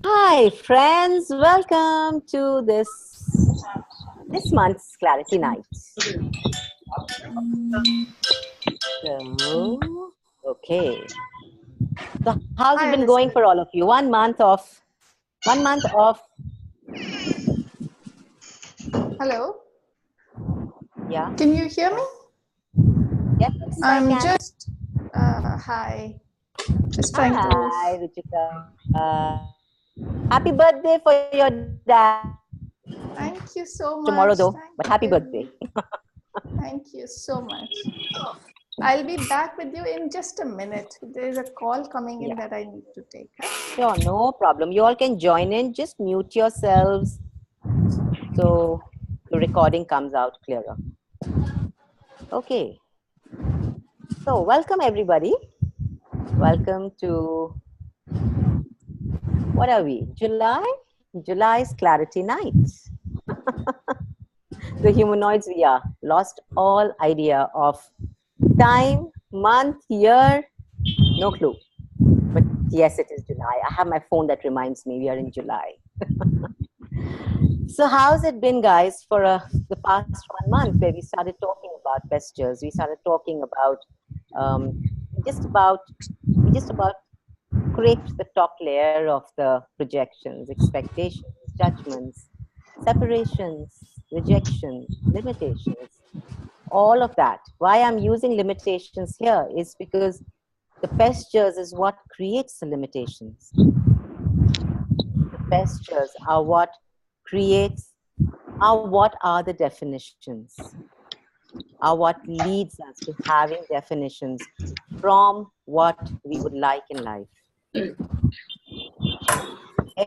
Hi friends, welcome to this month's Clarity Night. So, okay. So how's it Hi, been going for Elizabeth. all of you? 1 month of Hello. yeah. Can you hear me? Can, yes, I I'm can. just, hi. Just trying to, Hi, Ruchika. Happy birthday for your dad. thank you so Tomorrow much. though, but Thank happy birthday. you. Thank you so much. I'll be back with you in just a minute. There's a call coming in Yeah, that I need to take. Huh? sure, no problem. You all can join in. Just mute yourselves so the recording comes out clearer. Okay. So, welcome everybody. Welcome to what are we? July? July's Clarity Night. The humanoids we are lost all idea of time, month, year, no clue. But yes, it is July. I have my phone that reminds me we are in July. So, how's it been, guys, for the past 1 month where we started talking about PESJRs? We started talking about um, just about we just about scraped the top layer of the projections, expectations, judgments, separations, rejection, limitations, all of that. Why I'm using limitations here is because the PESJRs is what creates the limitations. The PESJRs are what creates, what are the definitions, are what leads us to having definitions from what we would like in life.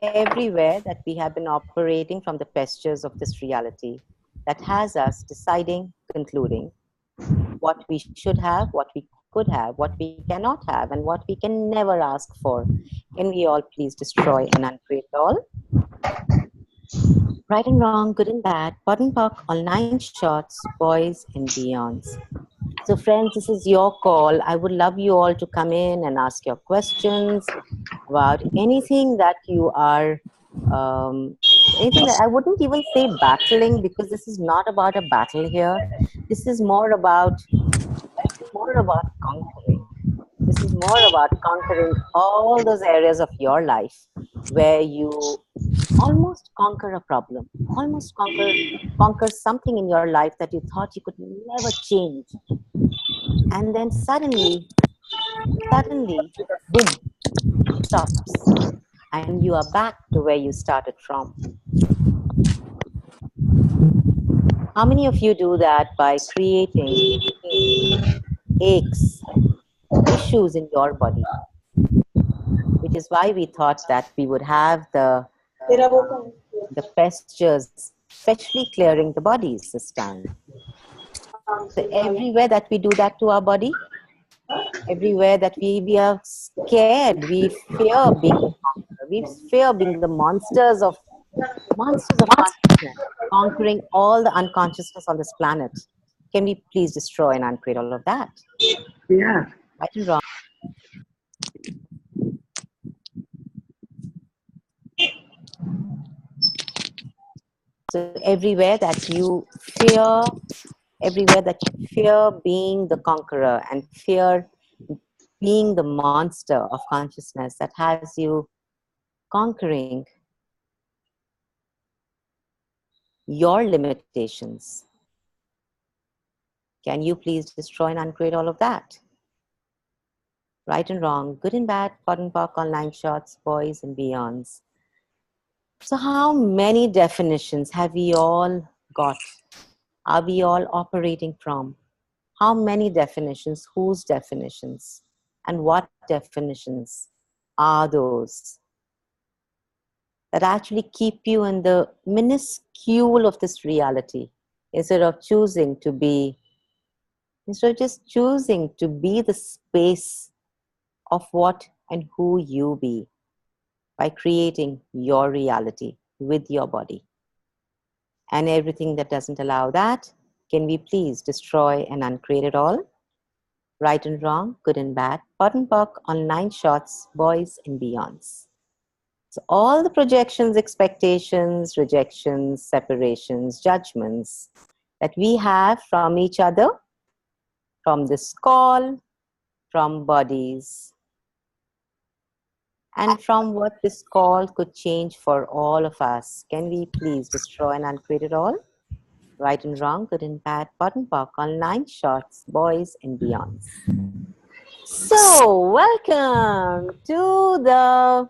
Everywhere that we have been operating from the PESJRs of this reality that has us deciding, concluding what we should have, what we could have, what we cannot have, and what we can never ask for. Can we all please destroy and uncreate all? Right and wrong, good and bad, pot and pock, all 9 shorts, boys and beyonds. So, friends, this is your call. I would love you all to come in and ask your questions about anything that you are, anything that I wouldn't even say battling, because this is not about a battle here. This is more about conquering. This is more about conquering all those areas of your life where you almost conquer a problem, almost conquer something in your life that you thought you could never change, and then suddenly, boom, it stops, and you are back to where you started from. How many of you do that by creating pain, aches, issues in your body? Which is why we thought that we would have the PESJRs, especially clearing the bodies this time. So everywhere that we do that to our body, everywhere that we are scared, we fear being the conqueror, we fear being the monsters of consciousness, conquering all the unconsciousness on this planet. Can we please destroy and uncreate all of that? Yeah. Right and wrong. So everywhere that you fear, being the conqueror and fear being the monster of consciousness that has you conquering your limitations. Can you please destroy and uncreate all of that? Right and wrong, good and bad, pot and pock, all 9 shorts, boys and beyonds. So how many definitions have we all got? Are we all operating from? How many definitions? Whose definitions? And what definitions are those that actually keep you in the minuscule of this reality instead of just choosing to be the space of what and who you be by creating your reality with your body? And everything that doesn't allow that, can we please destroy and uncreate it all? Right and wrong, good and bad, pot and pock, on 9 shorts, boys and beyonds. all the projections, expectations, rejections, separations, judgments that we have from each other, from this call, from bodies, and from what this call could change for all of us. Can we please destroy and uncreate it all? Right and wrong, good and bad, pot and pock, online shots, boys and beyonds. So, welcome to the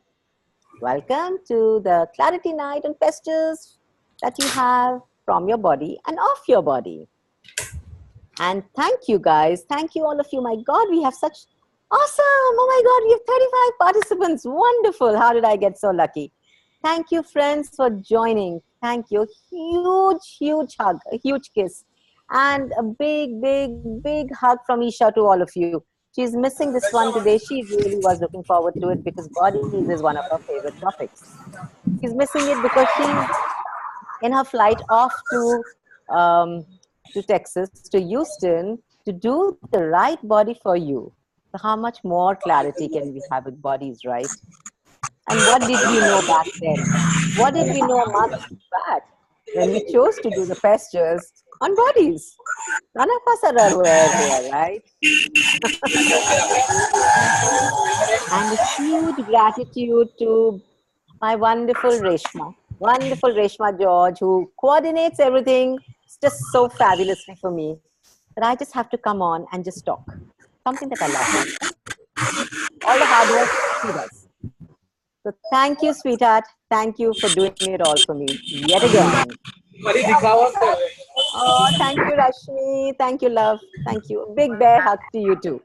clarity night and pestures that you have from your body and off your body. And thank you guys. Thank you all of you. My God, we have such awesome. Oh my God, we have 35 participants. Wonderful. How did I get so lucky? Thank you, friends, for joining. Thank you. Huge, huge hug, a huge kiss. And a big, big, big hug from Isha to all of you. She's missing this one today. She really was looking forward to it because bodies is one of her favorite topics. She's missing it because she's in her flight off um, to Texas, to Houston, to do the right body for you. So how much more clarity can we have with bodies, right? And what did we know back then? What did we know a month back when we chose to do the pastures on bodies? None of us are aware here, right? And a huge gratitude to my wonderful Reshma George, who coordinates everything just so fabulously for me that I just have to come on and just talk. Something that I love doing. All the hard work she does. So thank you, sweetheart. Thank you for doing it all for me yet again. Oh, thank you, Rashmi. Thank you, love. Thank you. A big bear hug to you too.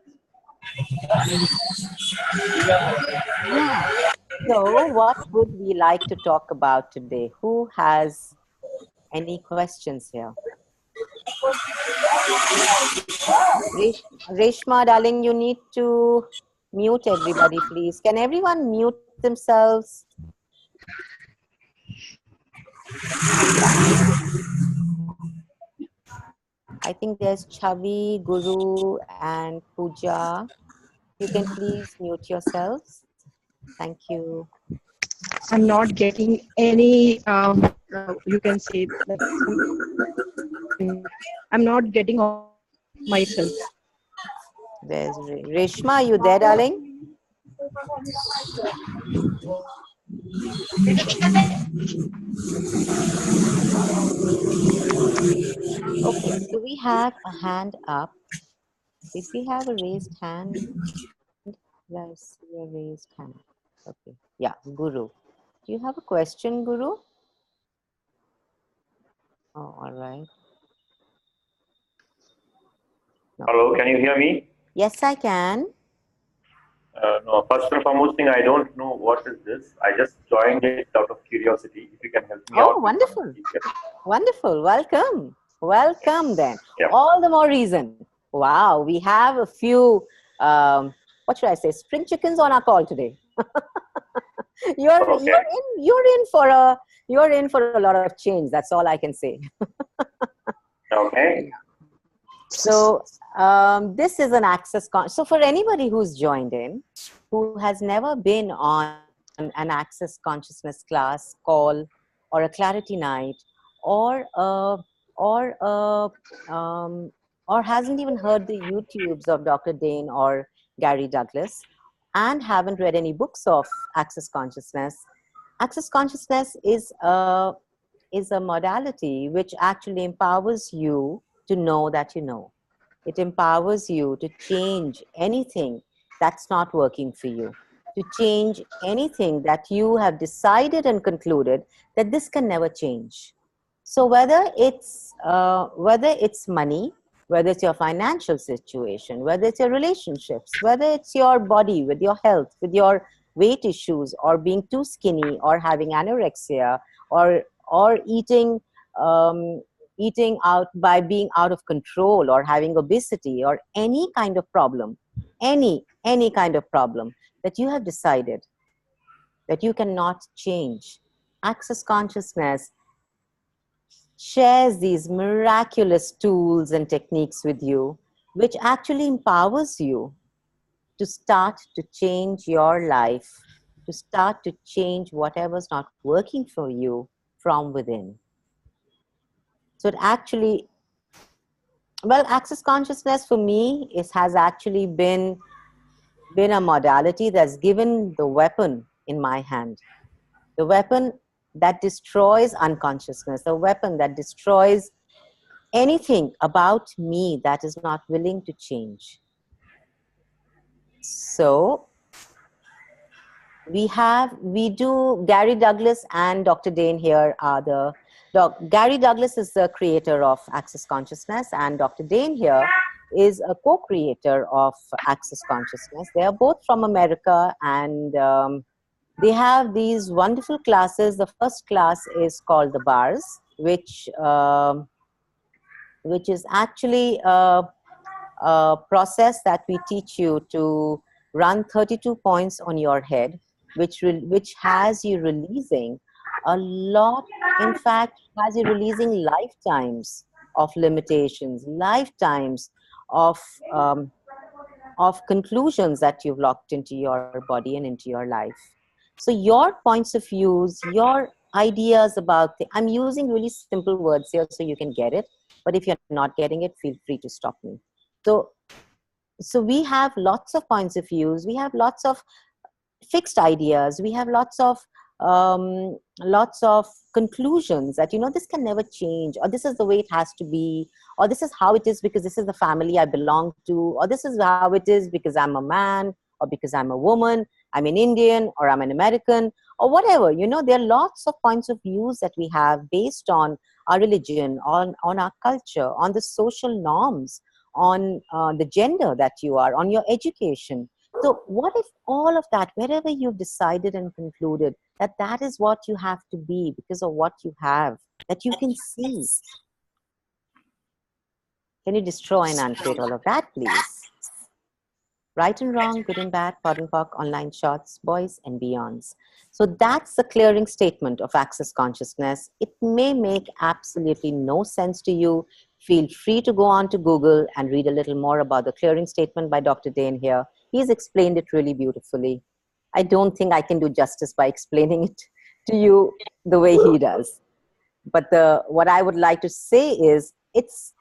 Yeah. So, what would we like to talk about today? Who has any questions here? Reshma, darling, you need to mute everybody, please. Can everyone mute themselves? I think there's Chavi, Guru, and Pooja. You can please mute yourselves. Thank you. I'm not getting any, you can say, like, I'm not getting myself. There's Reshma, are you there, darling? Okay, do we have a hand up? Did we have a raised hand? Yeah, I see a raised hand. Okay, yeah, Guru. Do you have a question, Guru? Oh, all right. No. Hello, can you hear me? Yes, I can. No, first and foremost thing, I don't know what is this. I just joined it out of curiosity. If you can help me out. Oh, wonderful. Wonderful. Welcome. Welcome then. Yeah. All the more reason. Wow, we have a few, what should I say, spring chickens on our call today. You're in for a lot of change. That's all I can say. Okay. So this is an access so for anybody who's joined in, who has never been on an access consciousness class, call, or a clarity night, or hasn't even heard the YouTubes of Dr. Dane or Gary Douglas, and haven't read any books of access consciousness. Access consciousness is a modality which actually empowers you to know that you know. It empowers you to change anything that's not working for you, to change anything that you have decided and concluded that this can never change. So whether it's money, whether it's your financial situation, whether it's your relationships, whether it's your body, with your health, with your weight issues, or being too skinny, or having anorexia, or eating out by being out of control, or having obesity, or any kind of problem, any kind of problem that you have decided that you cannot change, access consciousness shares these miraculous tools and techniques with you, which actually empowers you to start to change your life to start to change whatever's not working for you from within. So it actually, well, access consciousness for me has actually been a modality that's given the weapon in my hand. The weapon that destroys unconsciousness, the weapon that destroys anything about me that is not willing to change. So we do, Gary Douglas and Dr. Dane here are Gary Douglas is the creator of Access Consciousness, and Dr. Dane here is a co-creator of Access Consciousness. They are both from America, and they have these wonderful classes. The first class is called the Bars, which is actually a process that we teach you to run 32 points on your head, which has you releasing a lot, in fact, has you releasing lifetimes of limitations, lifetimes of conclusions that you've locked into your body and into your life. So your points of views, your ideas about I'm using really simple words here so you can get it, but if you're not getting it, feel free to stop me. So we have lots of points of views, we have lots of fixed ideas, we have lots of conclusions that, you know, this can never change, or this is the way it has to be, or this is how it is because this is the family I belong to, or this is how it is because I'm a man, or because I'm a woman, I'm an Indian, or I'm an American, or whatever. You know, there are lots of points of views that we have based on our religion, on our culture, on the social norms, on the gender that you are, on your education. So what if all of that, wherever you've decided and concluded that that is what you have to be because of what you have, that you can see. Can you destroy and uncreate all of that, please? Right and wrong, good and bad, POD and POC, online shots, boys and beyonds. So that's the clearing statement of Access Consciousness. It may make absolutely no sense to you. Feel free to go on to Google and read a little more about the clearing statement by Dr. Dane here. He's explained it really beautifully. I don't think I can do justice by explaining it to you the way he does. But what I would like to say is it's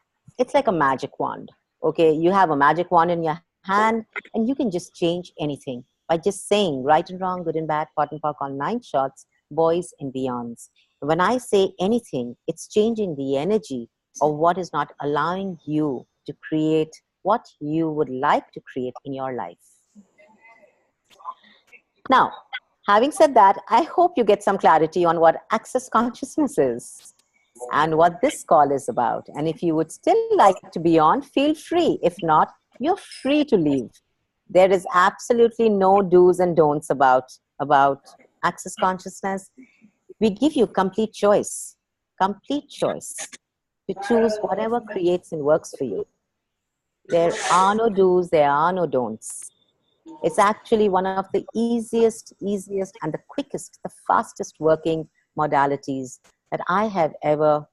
like a magic wand. Okay, you have a magic wand in your hand and you can just change anything by just saying right and wrong, good and bad, POD and POC, online shots, boys and beyonds. When I say anything, it's changing the energy of what is not allowing you to create what you would like to create in your life. Now, having said that, I hope you get some clarity on what Access Consciousness is and what this call is about. And if you would still like to be on, feel free. If not, you're free to leave. There is absolutely no do's and don'ts about Access Consciousness. We give you complete choice to choose whatever creates and works for you. There are no do's, there are no don'ts. It's actually one of the easiest and the quickest, the fastest working modalities that I have ever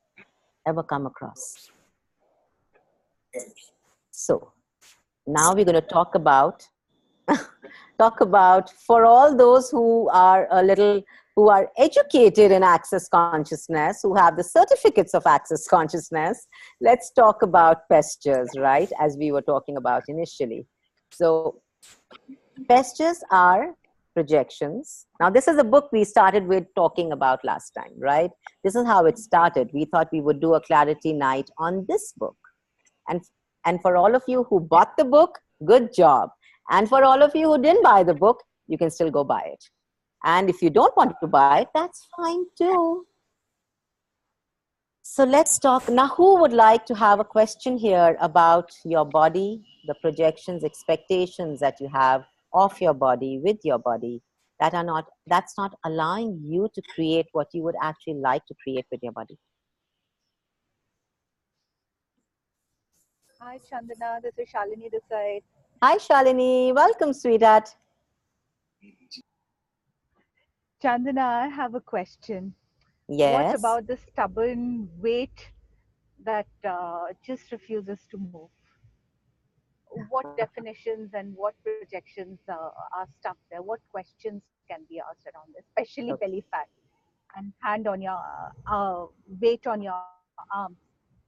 come across. So now we're going to talk about for all those who are educated in Access Consciousness, who have the certificates of Access Consciousness, let's talk about PESJRs, right? As we were talking about initially. So PESJRs are projections. Now, this is a book we started with talking about last time, right? This is how it started. We thought we would do a clarity night on this book. And for all of you who bought the book, good job. And for all of you who didn't buy the book, you can still go buy it. And if you don't want to buy it, that's fine too. So let's talk. Now, who would like to have a question here about your body, the projections, expectations that you have of your body, with your body, that's not allowing you to create what you would actually like to create with your body? Hi, Chandana. This is Shalini this side. Hi, Shalini. Welcome, sweetheart. Chandana, I have a question. Yes. What about the stubborn weight that just refuses to move? what definitions and what projections are stuck there? What questions can be asked around this, especially Okay. belly fat and hand on your weight on your arms,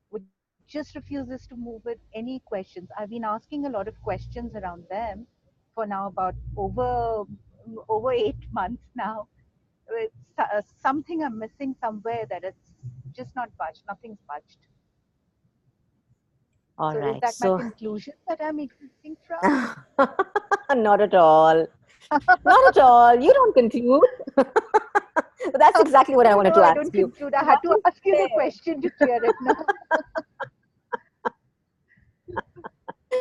which just refuses to move with any questions. I've been asking a lot of questions around them for now about over 8 months now. It's something I'm missing somewhere, that it's just not budged. Nothing's budged. All So is right. that my So conclusion that I'm existing from? not at all. Not at all. You don't conclude. But that's exactly what I No, wanted no, to I ask don't you. conclude. I What had to you ask you the said, question to clear it now.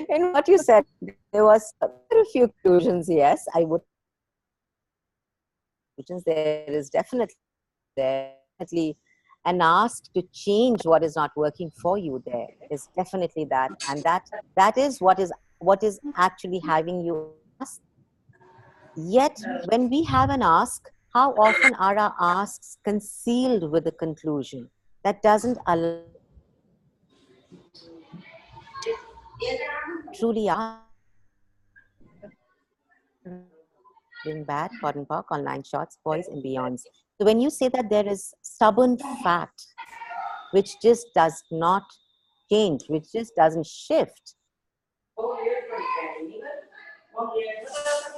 in what you said, there was there are a few conclusions. Yes, I would. There is definitely an ask to change what is not working for you. There is definitely that, and that is what is actually having you ask. Yet, when we have an ask, how often are our asks concealed with a conclusion that doesn't allow truly ask? In bad, cotton park, online shots, boys and beyonds. So when you say that there is stubborn fat, which just does not change, which just doesn't shift,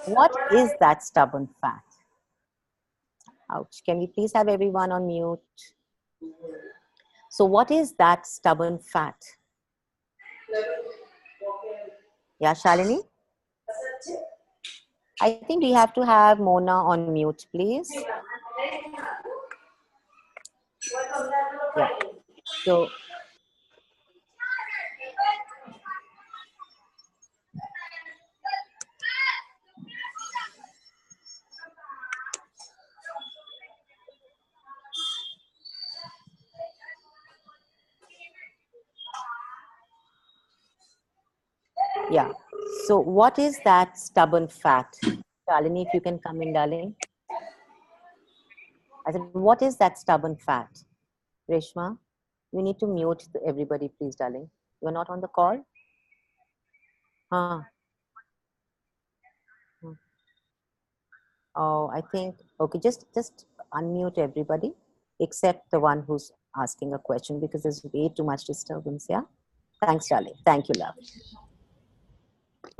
what is that stubborn fat? Ouch. Can we please have everyone on mute? So what is that stubborn fat? Yeah, Shalini? I think we have to have Mona on mute, please. Yeah. So yeah. So what is that stubborn fat? Shalini, if you can come in, darling. I said, what is that stubborn fat? Reshma, you need to mute everybody, please, darling. You're not on the call? Huh. Oh, I think, okay, just unmute everybody except the one who's asking a question, because there's way too much disturbance, yeah? Thanks, darling. Thank you, love.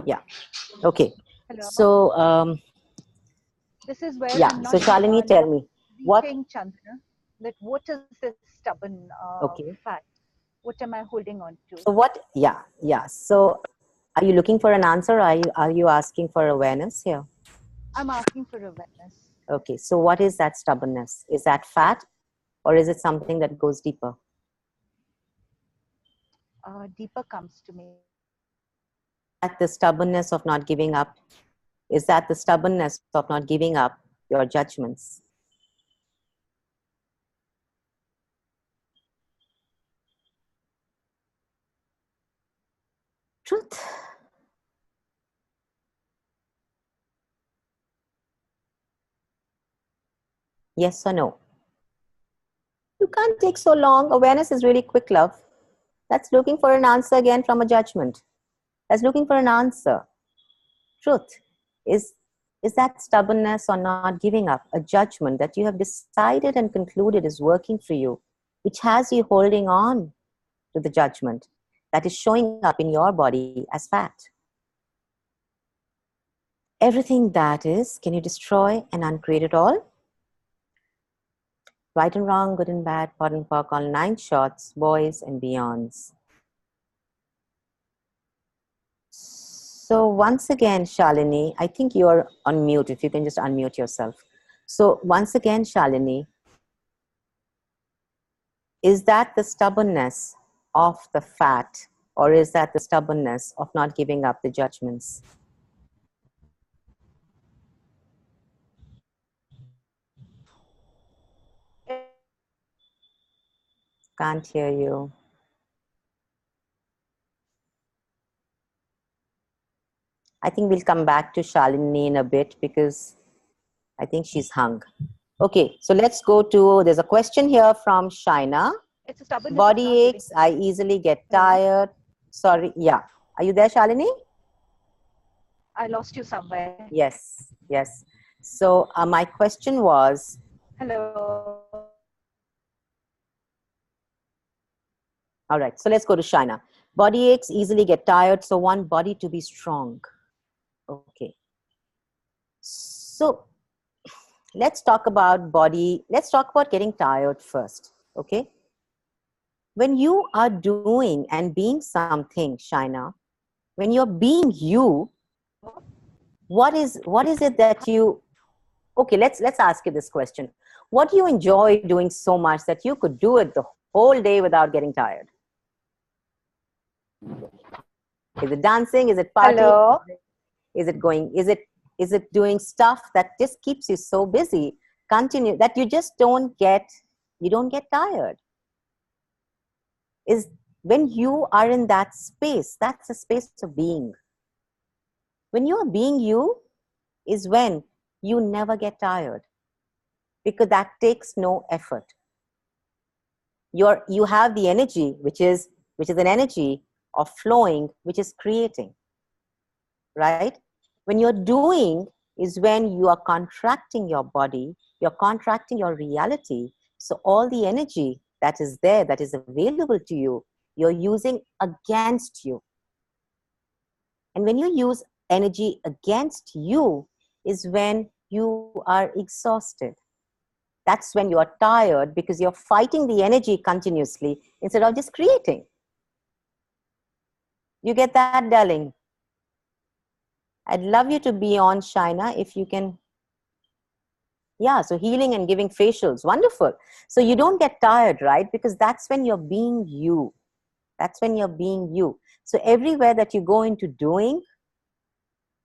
Yeah, okay. Hello. So, This is where yeah, I'm so not Shalini, tell me, what? reaching Chandra. That what is this stubborn Okay. fat? What am I holding on to? So what, yeah. So are you looking for an answer, or are you asking for awareness here? I'm asking for awareness. Okay, so what is that stubbornness? Is that fat, or is it something that goes deeper? Deeper comes to me. That the stubbornness of not giving up? Is that the stubbornness of not giving up your judgments? Truth. Yes or no? You can't take so long. Awareness is really quick, love. That's looking for an answer again from a judgment. That's looking for an answer. Truth. Is that stubbornness or not giving up a judgment that you have decided and concluded is working for you, which has you holding on to the judgment that is showing up in your body as fat? Everything that is, can you destroy and uncreate it all? Right and wrong, good and bad, pot and pock, all 9 shots, boys and beyonds. So once again, Shalini, I think you're on mute. If you can just unmute yourself. So once again, Shalini, is that the stubbornness of the fat, or is that the stubbornness of not giving up the judgments? Can't hear you. I think we'll come back to Shalini in a bit, because I think she's hung. Okay, so let's go to, there's a question here from Shaina. It's a stubbornness of Body not giving. aches, I easily get Hello? tired. Sorry, yeah. Are you there, Shalini? I lost you somewhere. Yes, yes. So my question was, Hello. all right, so let's go to Shaina. Body aches easily get tired, so want body to be strong. Okay. So let's talk about body. Let's talk about getting tired first. Okay. When you are doing and being something, Shaina, when you're being you, what is it that you, okay, let's ask you this question. What do you enjoy doing so much that you could do it the whole day without getting tired? Is it dancing? Is it partying? Hello. Is it going, is it doing stuff that just keeps you so busy, continue, that you just don't get tired? Is when you are in that space, that's a space of being. When you are being you is when you never get tired, because that takes no effort. You have the energy, which is an energy of flowing, which is creating, right? When you're doing is when you are contracting your body, you're contracting your reality. So all the energy that is there, that is available to you, you're using against you. And when you use energy against you is when you are exhausted. That's when you are tired, because you're fighting the energy continuously instead of just creating. You get that, darling? I'd love you to be on, Shaina, if you can. Yeah, so healing and giving facials, wonderful. So you don't get tired, right? Because that's when you're being you. That's when you're being you. So everywhere that you go into doing,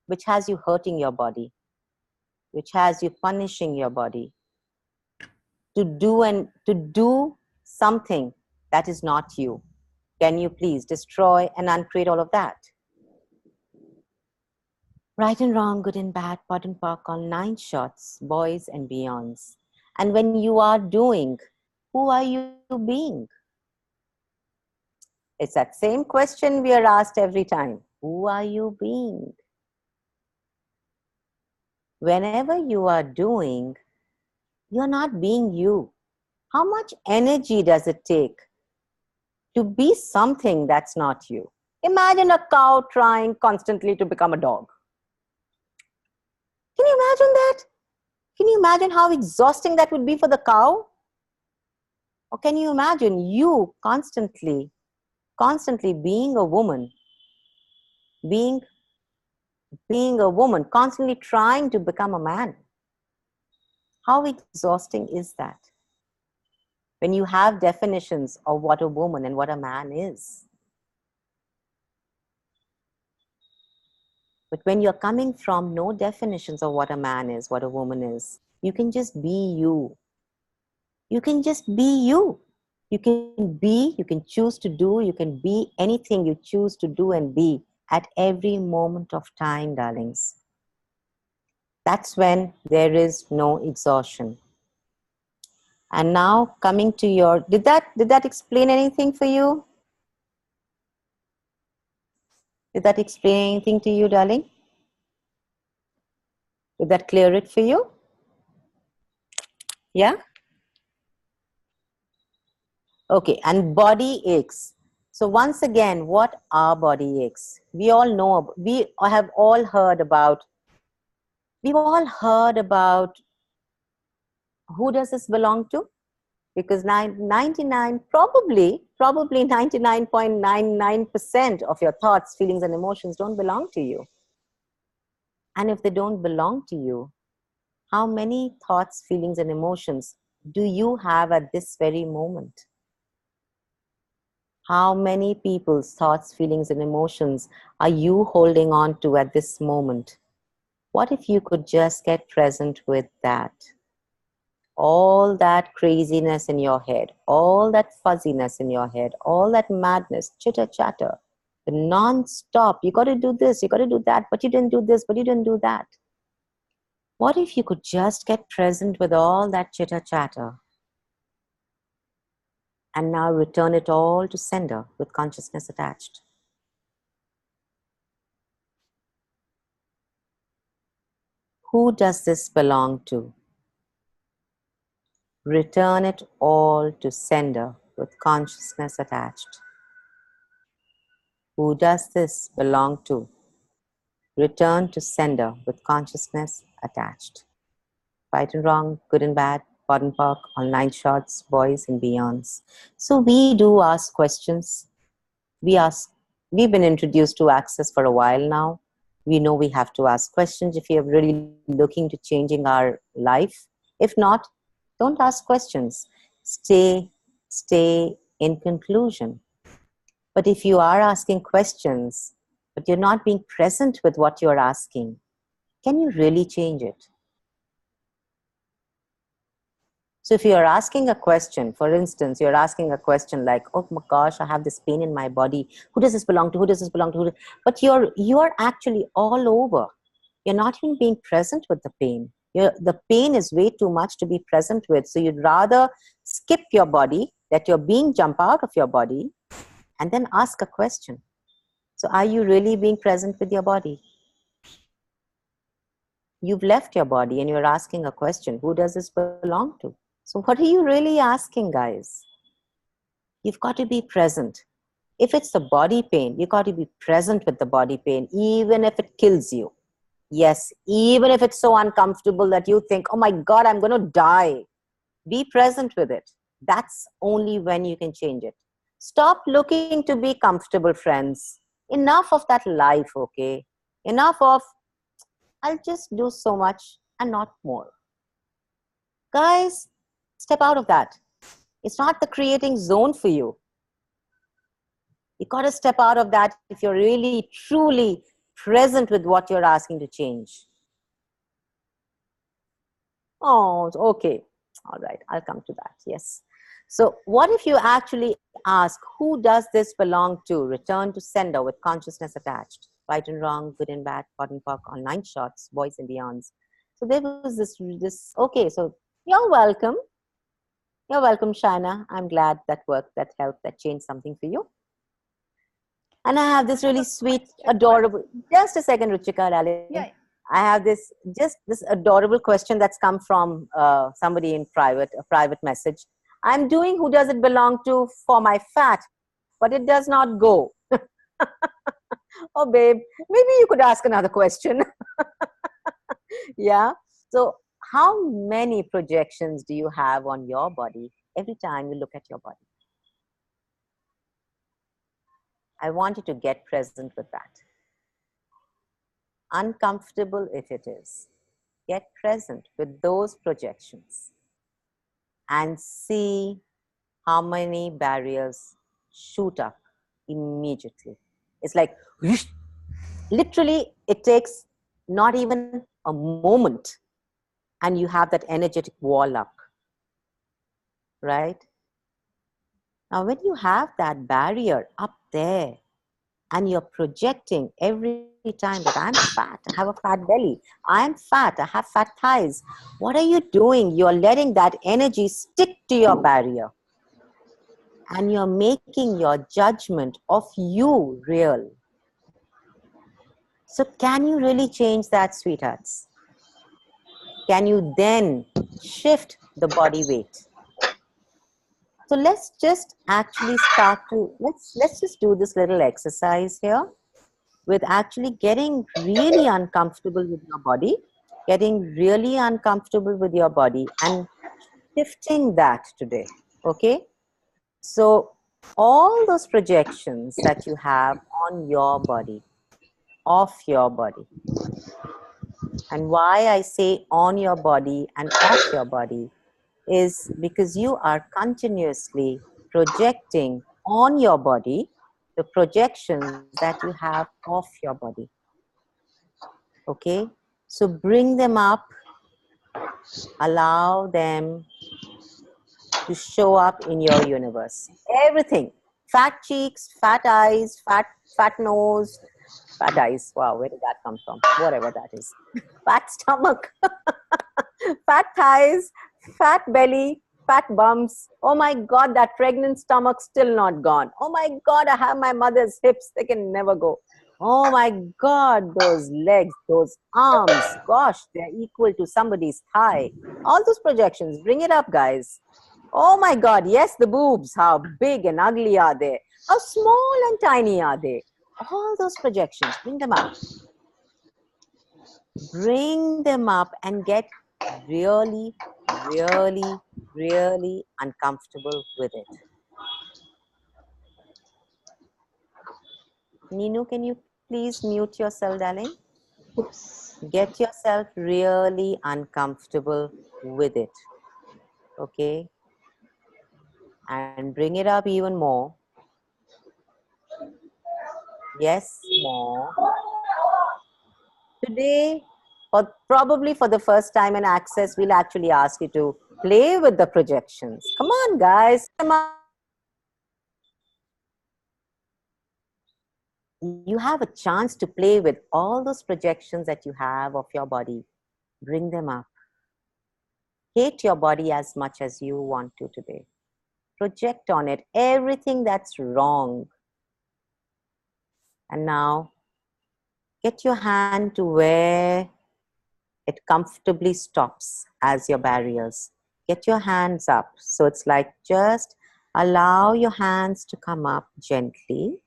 which has you hurting your body, which has you punishing your body, to do something that is not you. Can you please destroy and uncreate all of that? Right and wrong, good and bad, pot and pock, all 9 shots, boys and beyonds. And when you are doing, who are you being? It's that same question we are asked every time. Who are you being? Whenever you are doing, you're not being you. How much energy does it take to be something that's not you? Imagine a cow trying constantly to become a dog. Can you imagine that? Can you imagine how exhausting that would be for the cow? Or can you imagine you constantly being a woman, being a woman, constantly trying to become a man? How exhausting is that? When you have definitions of what a woman and what a man is. But when you're coming from no definitions of what a man is, what a woman is, you can just be you. You can just be you. You can be, you can choose to do, you can be anything you choose to do and be at every moment of time, darlings. That's when there is no exhaustion. And now coming to your, did that explain anything for you? Did that explain anything to you, darling? Did that clear it for you? Yeah? Okay, and body aches. So once again, what are body aches? We all know, we have all heard about, we've all heard about, who does this belong to? Because 99, probably 99.99% of your thoughts, feelings, and emotions don't belong to you. And if they don't belong to you, how many thoughts, feelings, and emotions do you have at this very moment? How many people's thoughts, feelings, and emotions are you holding on to at this moment? What if you could just get present with that? All that craziness in your head, all that fuzziness in your head, all that madness, chitter chatter, the non-stop, you got to do this, you got to do that, but you didn't do this, but you didn't do that. What if you could just get present with all that chitter chatter and now return it all to sender with consciousness attached? Who does this belong to? Return it all to sender with consciousness attached. Who does this belong to? Return to sender with consciousness attached. Right and wrong, good and bad, pot and pock, all 9 shots, boys and beyonds. So we do ask questions. We've been introduced to access for a while now. We know we have to ask questions if you're really looking to changing our life. If not, don't ask questions. Stay in conclusion. But if you are asking questions, but you're not being present with what you're asking, can you really change it? So if you're asking a question, for instance, you're asking a question like, oh my gosh, I have this pain in my body. Who does this belong to? Who does this belong to? But you're actually all over. You're not even being present with the pain. The pain is way too much to be present with. So you'd rather skip your body, let your being jump out of your body, and then ask a question. So are you really being present with your body? You've left your body and you're asking a question. Who does this belong to? So what are you really asking, guys? You've got to be present. If it's the body pain, you've got to be present with the body pain, even if it kills you. Yes, even if it's so uncomfortable that you think, oh my God, I'm going to die. Be present with it. That's only when you can change it. Stop looking to be comfortable, friends. Enough of that life, okay? Enough of, I'll just do so much and not more. Guys, step out of that. It's not the creating zone for you. You got to step out of that if you're really, truly present with what you're asking to change. Oh, okay. All right, I'll come to that. Yes. So what if you actually ask, who does this belong to? Return to sender with consciousness attached. Right and wrong, good and bad, pot and pock, on 9 shots, boys and beyonds. So there was this. Okay, so you're welcome. You're welcome, Shaina. I'm glad that worked, that helped, that changed something for you. And I have this really sweet, adorable, just a second, Ruchika, darling. Yeah. I have this adorable question that's come from somebody in private, a private message. I'm doing who does it belong to for my fat, but it does not go. Oh, babe, maybe you could ask another question. Yeah. So how many projections do you have on your body every time you look at your body? I want you to get present with that. Uncomfortable if it is. Get present with those projections and see how many barriers shoot up immediately. It's like, whoosh. Literally, it takes not even a moment and you have that energetic wall up, right? Now, when you have that barrier up there and you're projecting every time that I'm fat, I have a fat belly, I'm fat, I have fat thighs, what are you doing? You're letting that energy stick to your barrier and you're making your judgment of you real. So can you really change that, sweethearts? Can you then shift the body weight? So let's just actually start to, let's just do this little exercise here with actually getting really uncomfortable with your body, getting really uncomfortable with your body and shifting that today, okay? So all those projections that you have on your body, off your body, and why I say on your body and off your body is because you are continuously projecting on your body the projections that you have off your body. Okay? So bring them up, allow them to show up in your universe. Everything. Fat cheeks, fat eyes, fat nose, fat eyes. Wow, where did that come from? Whatever that is. Fat stomach, fat thighs, fat belly, fat bumps. Oh my God, that pregnant stomach still not gone. Oh my God, I have my mother's hips. They can never go. Oh my God, those legs, those arms, gosh, they're equal to somebody's thigh. All those projections, bring it up, guys. Oh my God, yes, the boobs, how big and ugly are they? How small and tiny are they? All those projections, bring them up. Bring them up and get really, really, really uncomfortable with it. Ninu, can you please mute yourself, darling? Oops. Get yourself really uncomfortable with it. Okay? And bring it up even more. Yes, more. Today, or probably for the first time in Access, we'll actually ask you to play with the projections. Come on, guys. You have a chance to play with all those projections that you have of your body. Bring them up. Hate your body as much as you want to today. Project on it everything that's wrong. And now, get your hand to where it comfortably stops as your barriers. Get your hands up. So it's like just allow your hands to come up gently,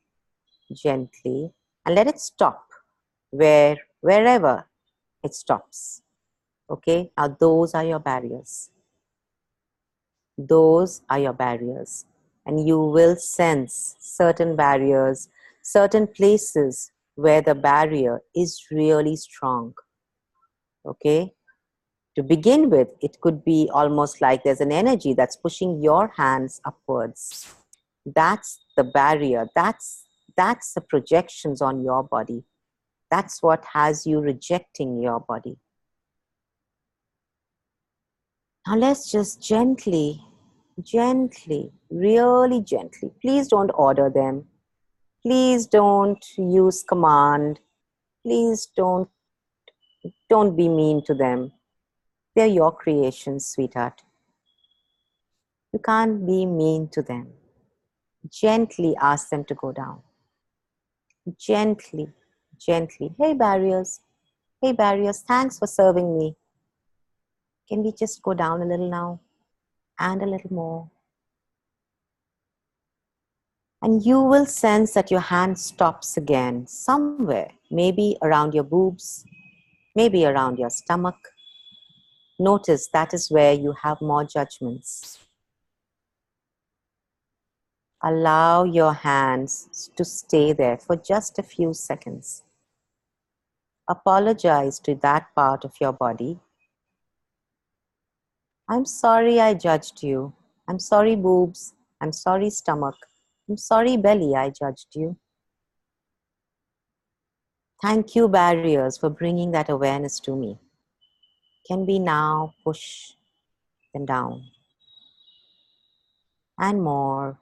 gently, and let it stop wherever it stops. Okay, now those are your barriers. Those are your barriers. And you will sense certain barriers, certain places where the barrier is really strong. Okay, to begin with, it could be almost like there's an energy that's pushing your hands upwards. That's the barrier. That's the projections on your body. That's what has you rejecting your body. Now let's just gently, really gently. Please don't order them. Please don't use command. Please don't be mean to them. They're your creations, sweetheart. You can't be mean to them. Gently ask them to go down. Gently, gently. Hey barriers. Hey barriers, thanks for serving me. Can we just go down a little now? And a little more. And you will sense that your hand stops again somewhere, maybe around your boobs, maybe around your stomach. Notice that is where you have more judgments. Allow your hands to stay there for just a few seconds. Apologize to that part of your body. I'm sorry I judged you. I'm sorry, boobs. I'm sorry, stomach. I'm sorry, belly, I judged you. Thank you, barriers, for bringing that awareness to me. Can we now push them down? And more.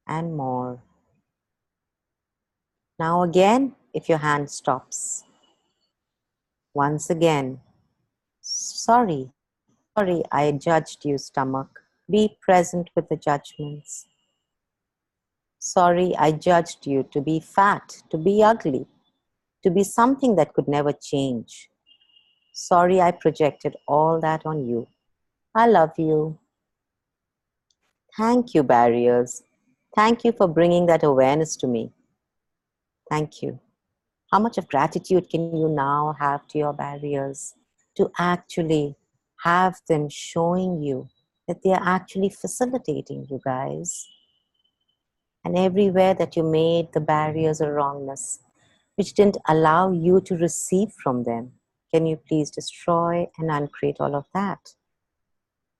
And more. Now again, if your hand stops. Once again, sorry. Sorry, I judged you, stomach. Be present with the judgments. Sorry, I judged you to be fat, to be ugly, to be something that could never change. Sorry, I projected all that on you. I love you. Thank you, barriers. Thank you for bringing that awareness to me. Thank you. How much of gratitude can you now have to your barriers to actually have them showing you that they are actually facilitating you guys? And everywhere that you made the barriers or wrongness, which didn't allow you to receive from them, can you please destroy and uncreate all of that?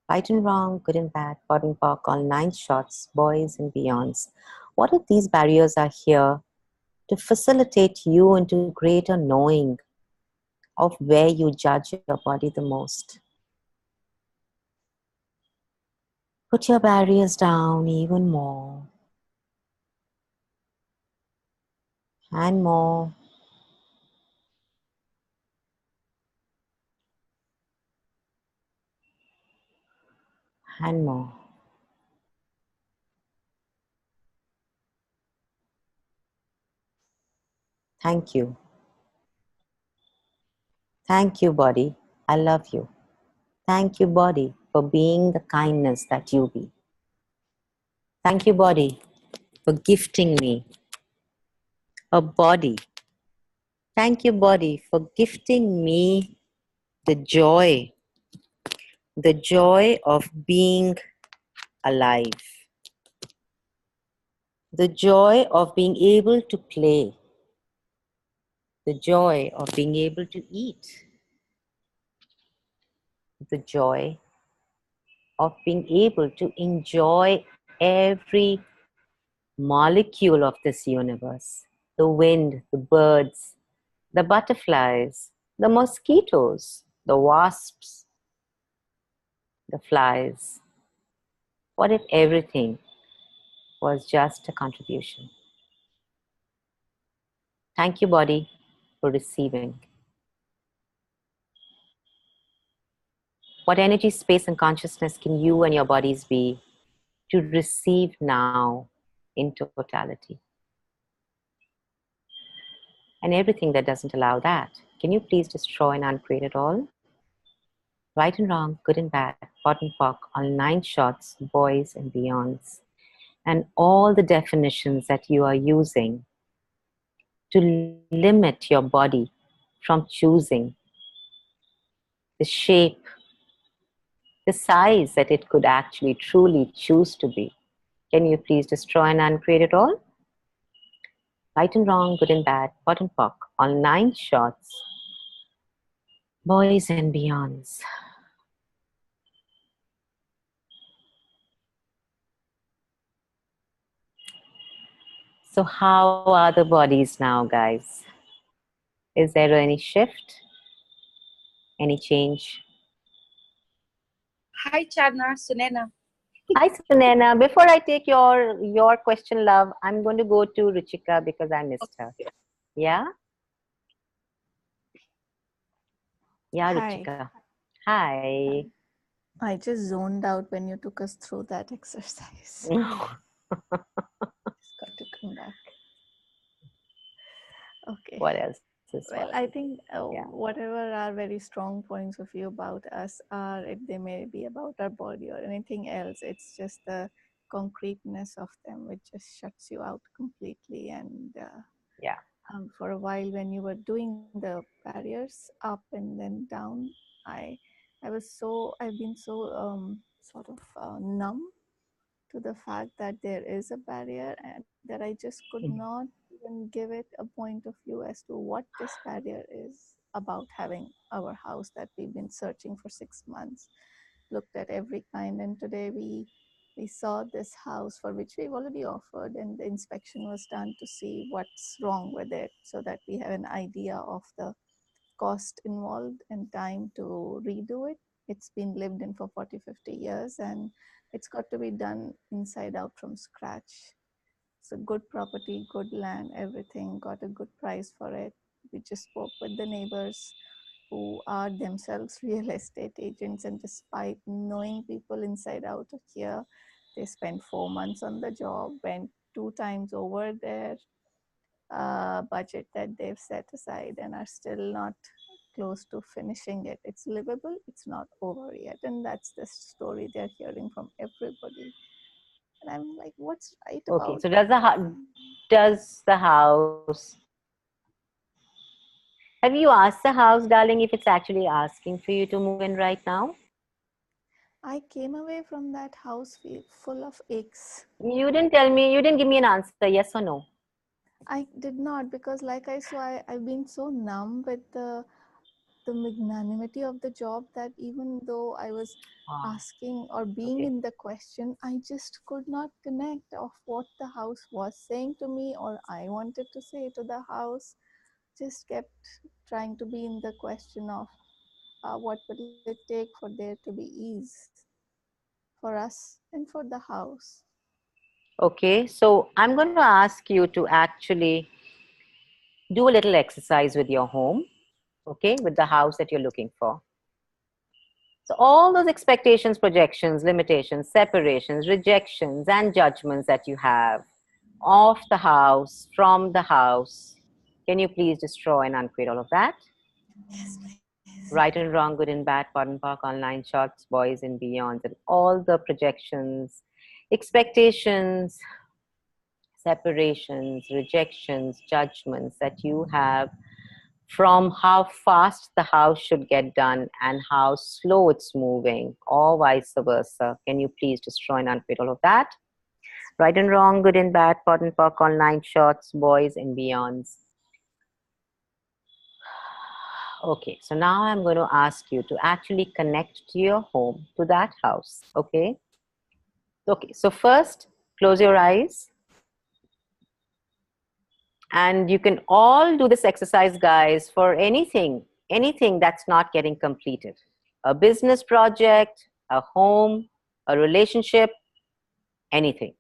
Right and wrong, good and bad, POD and POC, all 9 shots, boys and beyonds. What if these barriers are here to facilitate you into greater knowing of where you judge your body the most? Put your barriers down even more. And more. And more. Thank you. Thank you, body. I love you. Thank you, body, for being the kindness that you be. Thank you, body, for gifting me a body. Thank you, body, for gifting me the joy of being alive, the joy of being able to play, the joy of being able to eat, the joy of being able to enjoy every molecule of this universe, the wind, the birds, the butterflies, the mosquitoes, the wasps, the flies. What if everything was just a contribution? Thank you, body, for receiving. What energy, space, and consciousness can you and your bodies be to receive now in totality? And everything that doesn't allow that, can you please destroy and uncreate it all? Right and wrong, good and bad, pot and pock, all 9 shots, boys and beyonds, and all the definitions that you are using to limit your body from choosing the shape, the size that it could actually truly choose to be. Can you please destroy and uncreate it all? Right and wrong, good and bad, pot and pock, all 9 shots, boys and beyonds. So how are the bodies now, guys? Is there any shift? Any change? Hi, Chana, Sunena. Hi, Sunena. Before I take your question, love, I'm going to go to Ruchika because I missed her. Yeah? Yeah, Hi. Ruchika. Hi. I just zoned out when you took us through that exercise. Just got to come back. Okay. What else is Well, what? I think Yeah. whatever are very strong points of view about us are, they may be about our body or anything else. It's just the concreteness of them which just shuts you out completely. And Yeah. for a while, when you were doing the barriers up and then down, I've been so sort of numb to the fact that there is a barrier and that I just could not even give it a point of view as to what this barrier is about having our house that we've been searching for 6 months, looked at every kind, and today we saw this house for which we've already offered, and the inspection was done to see what's wrong with it so that we have an idea of the cost involved and time to redo it. It's been lived in for 40-50 years, and it's got to be done inside out from scratch. It's a good property, good land, everything, got a good price for it. We just spoke with the neighbors who are themselves real estate agents, and despite knowing people inside out of here, they spent 4 months on the job, went 2 times over their budget that they've set aside, and are still not close to finishing it. It's livable, it's not over yet, and that's the story they're hearing from everybody. And I'm like, what's right Okay. about So does the house, have you asked the house, darling, if it's actually asking for you to move in right now? I came away from that house full of aches. You didn't tell me, you didn't give me an answer, yes or no. I did not, because like I've been so numb with the magnanimity of the job that even though I was asking or being Okay. in the question, I just could not connect of what the house was saying to me or I wanted to say to the house. Just kept trying to be in the question of what will it take for there to be ease for us and for the house. Okay. So I'm going to ask you to actually do a little exercise with your home, okay, with the house that you're looking for. So all those expectations, projections, limitations, separations, rejections, and judgments that you have of the house, from the house, Can you please destroy and uncreate all of that? Yes, please. Right and wrong, good and bad, pot and park, online shots, boys and beyonds, and all the projections, expectations, separations, rejections, judgments that you have from how fast the house should get done and how slow it's moving, or vice versa. Can you please destroy and uncreate all of that? Right and wrong, good and bad, pot and park, online shots, boys and beyonds. Okay, so now I'm going to ask you to actually connect to your home, to that house, okay? Okay, so first, close your eyes. And you can all do this exercise, guys, for anything that's not getting completed. A business project, a home, a relationship, anything.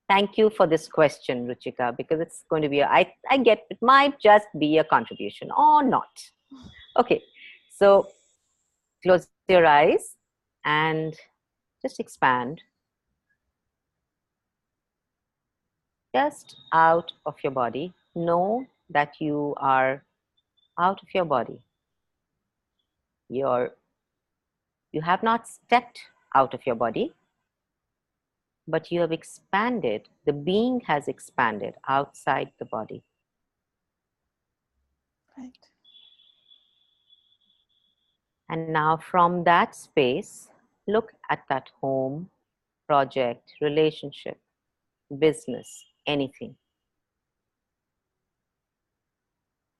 Thank you for this question, Ruchika, because it's going to be, I get, it might just be a contribution or not. Okay, so close your eyes and just expand. Just out of your body. Know that you are out of your body. You have not stepped out of your body, but you have expanded. The being has expanded outside the body. Right. And now from that space, look at that home, project, relationship, business, anything.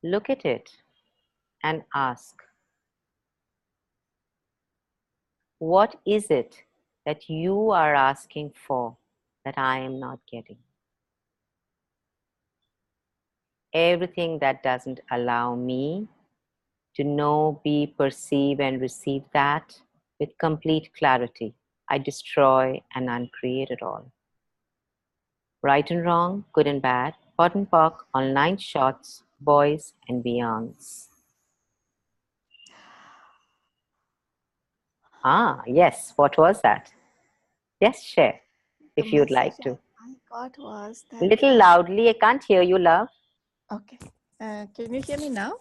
Look at it and ask, what is it that you are asking for that I am not getting? Everything that doesn't allow me to know, be, perceive, and receive that with complete clarity, I destroy and uncreate it all. Right and wrong, good and bad, pot and pock, online shots, boys and beyonds. Ah, yes, what was that? Yes, share, The if you'd like message to. I got was A that. little loudly, I can't hear you, love. Okay. Can you hear me now?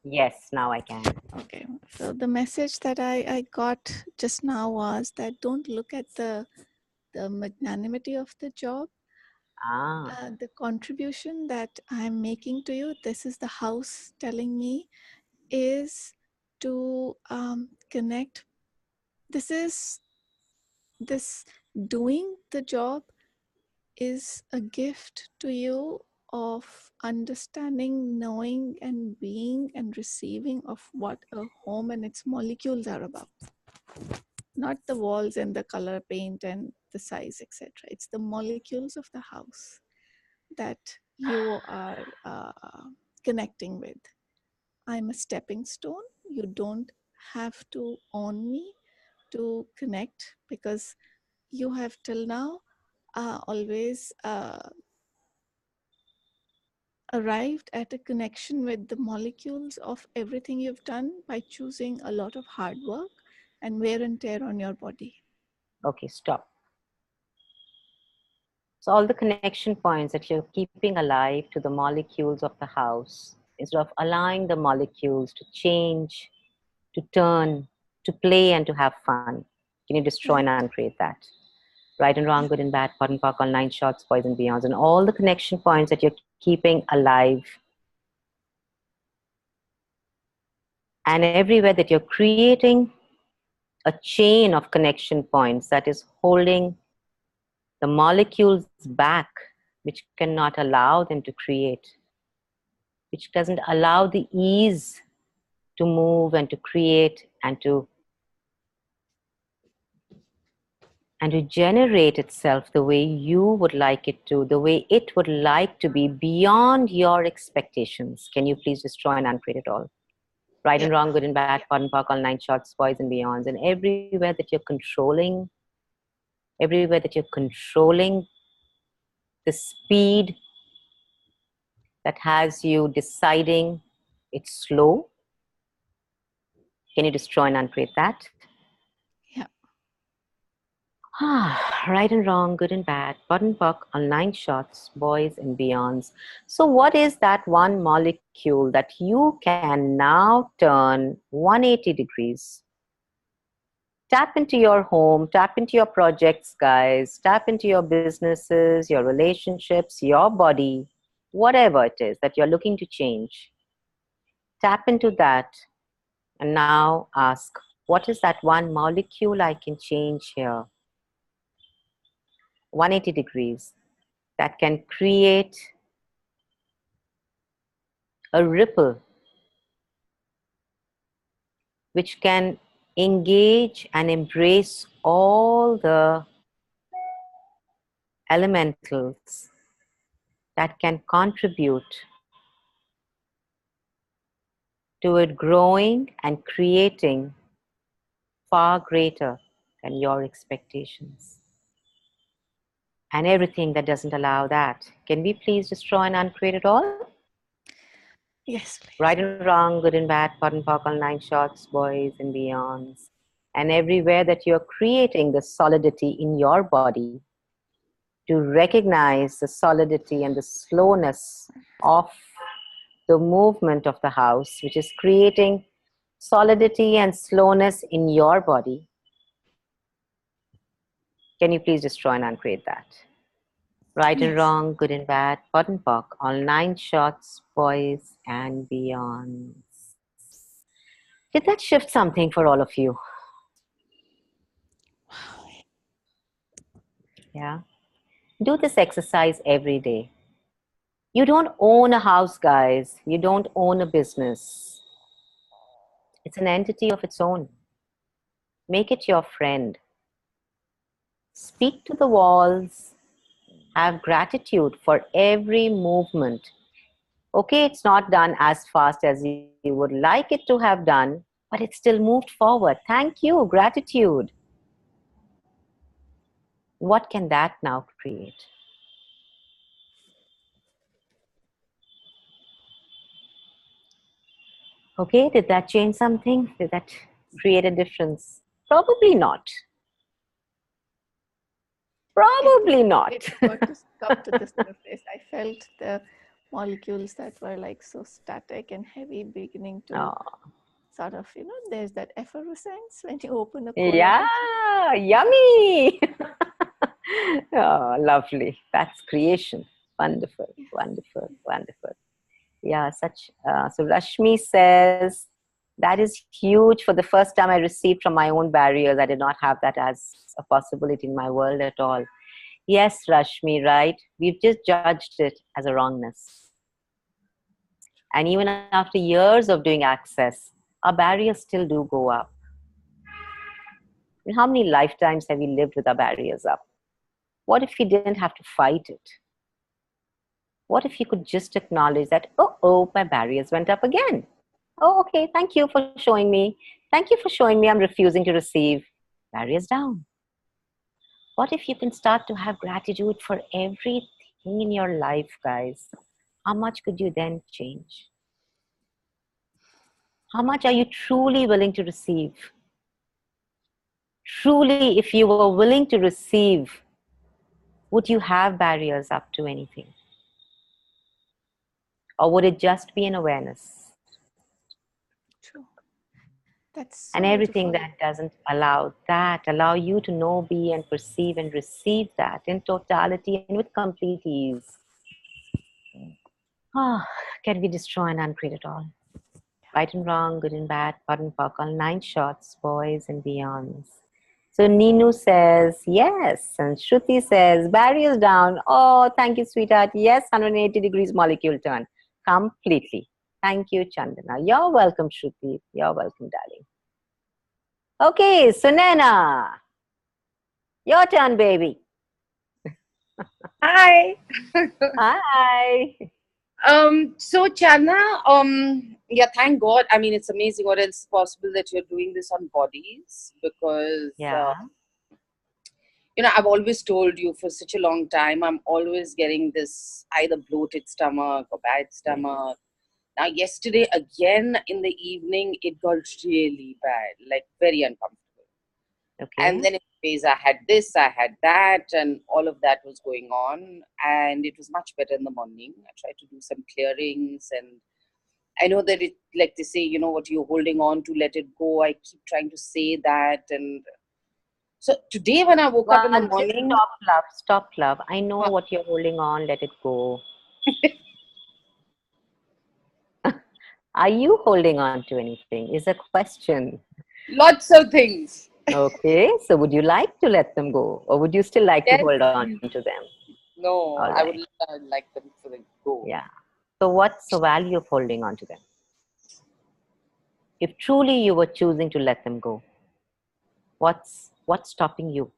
Yes, now I can. Okay. So the message that I got just now was that don't look at the magnanimity of the job, the contribution that I'm making to you. This is the house telling me is to connect. This doing the job is a gift to you of understanding, knowing, and being and receiving of what a home and its molecules are about. Not the walls and the color paint and the size, etc. It's the molecules of the house that you are connecting with. I'm a stepping stone. You don't have to own me to connect, because you have till now always arrived at a connection with the molecules of everything you've done by choosing a lot of hard work and wear and tear on your body. Okay, stop. So all the connection points that you're keeping alive to the molecules of the house, instead of allowing the molecules to change, to turn, to play and to have fun, can you destroy and uncreate that? Right and wrong, good and bad, pot and pock, online shots, boys and beyonds, and all the connection points that you're keeping alive. And everywhere that you're creating a chain of connection points that is holding the molecules back, which cannot allow them to create, which doesn't allow the ease to move and to create and to generate itself the way you would like it to, the way it would like to be, beyond your expectations. Can you please destroy and uncreate it all? Right and wrong, good and bad, pot and park, online shots, boys and beyonds, and everywhere that you're controlling, the speed that has you deciding it's slow. Can you destroy and uncreate that? Yeah. Right and wrong, good and bad, pot and puck on 9 shots, boys and beyonds. So what is that one molecule that you can now turn 180 degrees? Tap into your home, tap into your projects, guys, tap into your businesses, your relationships, your body, whatever it is that you're looking to change. Tap into that and now ask, what is that one molecule I can change here? 180 degrees that can create a ripple which can engage and embrace all the elementals that can contribute to it growing and creating far greater than your expectations. And everything that doesn't allow that, can we please destroy and uncreate it all? Yes, please. Right and wrong, good and bad, pot and pock on 9 shots, boys and beyonds. And everywhere that you're creating the solidity in your body, to recognize the solidity and the slowness of the movement of the house, which is creating solidity and slowness in your body. Can you please destroy and uncreate that? Right and Yes. wrong, good and bad, pot and pock, all 9 shots, boys and beyonds. Did that shift something for all of you? Yeah. Do this exercise every day. You don't own a house, guys. You don't own a business. It's an entity of its own. Make it your friend. Speak to the walls. Have gratitude for every movement. Okay, it's not done as fast as you would like it to have done, but it still moved forward. Thank you, gratitude. What can that now create? Okay, did that change something? Did that create a difference? Probably not. Probably not. It got to come to the surface. I felt the molecules that were like so static and heavy beginning to sort of, there's that effervescence when you open a cola. Yeah, yummy. Oh, lovely. That's creation. Wonderful, wonderful, wonderful. Yeah, so Rashmi says, that is huge. For the first time I received from my own barriers. I did not have that as a possibility in my world at all. Yes, Rashmi, right? We've just judged it as a wrongness. And even after years of doing access, our barriers still do go up. And how many lifetimes have we lived with our barriers up? What if we didn't have to fight it? What if you could just acknowledge that, oh, my barriers went up again. Oh, okay, thank you for showing me. Thank you for showing me I'm refusing to receive. Barriers down. What if you can start to have gratitude for everything in your life, guys? How much could you then change? How much are you truly willing to receive? Truly, if you were willing to receive, would you have barriers up to anything? Or would it just be an awareness? True. That's so And everything beautiful. that doesn't allow you to know, be, and perceive and receive that in totality and with complete ease. Can we destroy and uncreate it all? Right and wrong, good and bad, pot and pock, all 9 shots, boys and beyonds. So Ninu says, yes. And Shruti says, barriers down. Oh, thank you, sweetheart. Yes, 180 degrees molecule turn. Completely. Thank you, Chandana. You're welcome, Shruti. You're welcome, darling. Okay, Sunena. Your turn, baby. Hi. Hi. So Chana, yeah, thank God. I mean, it's amazing what else is possible that you're doing this on bodies because, Yeah. I've always told you for such a long time, I'm always getting this either bloated stomach or bad stomach. Now, yesterday again in the evening, it got really bad, like very uncomfortable. Okay. And then it phase, I had this, I had that, and all of that was going on. And it was much better in the morning. I tried to do some clearings, and I know that it, like they say, you know, what you're holding on to, let it go. I keep trying to say that. And so today when I woke up in the Well, just morning, stop, love. Stop, love. I know huh, what you're holding on. Let it go. Are you holding on to anything? Is a question. lots of things. Okay. So would you like to let them go, or would you still like to Yes. hold on to them? No, All I right. would like them to go. Yeah. So what's the value of holding on to them? If truly you were choosing to let them go, what's stopping you?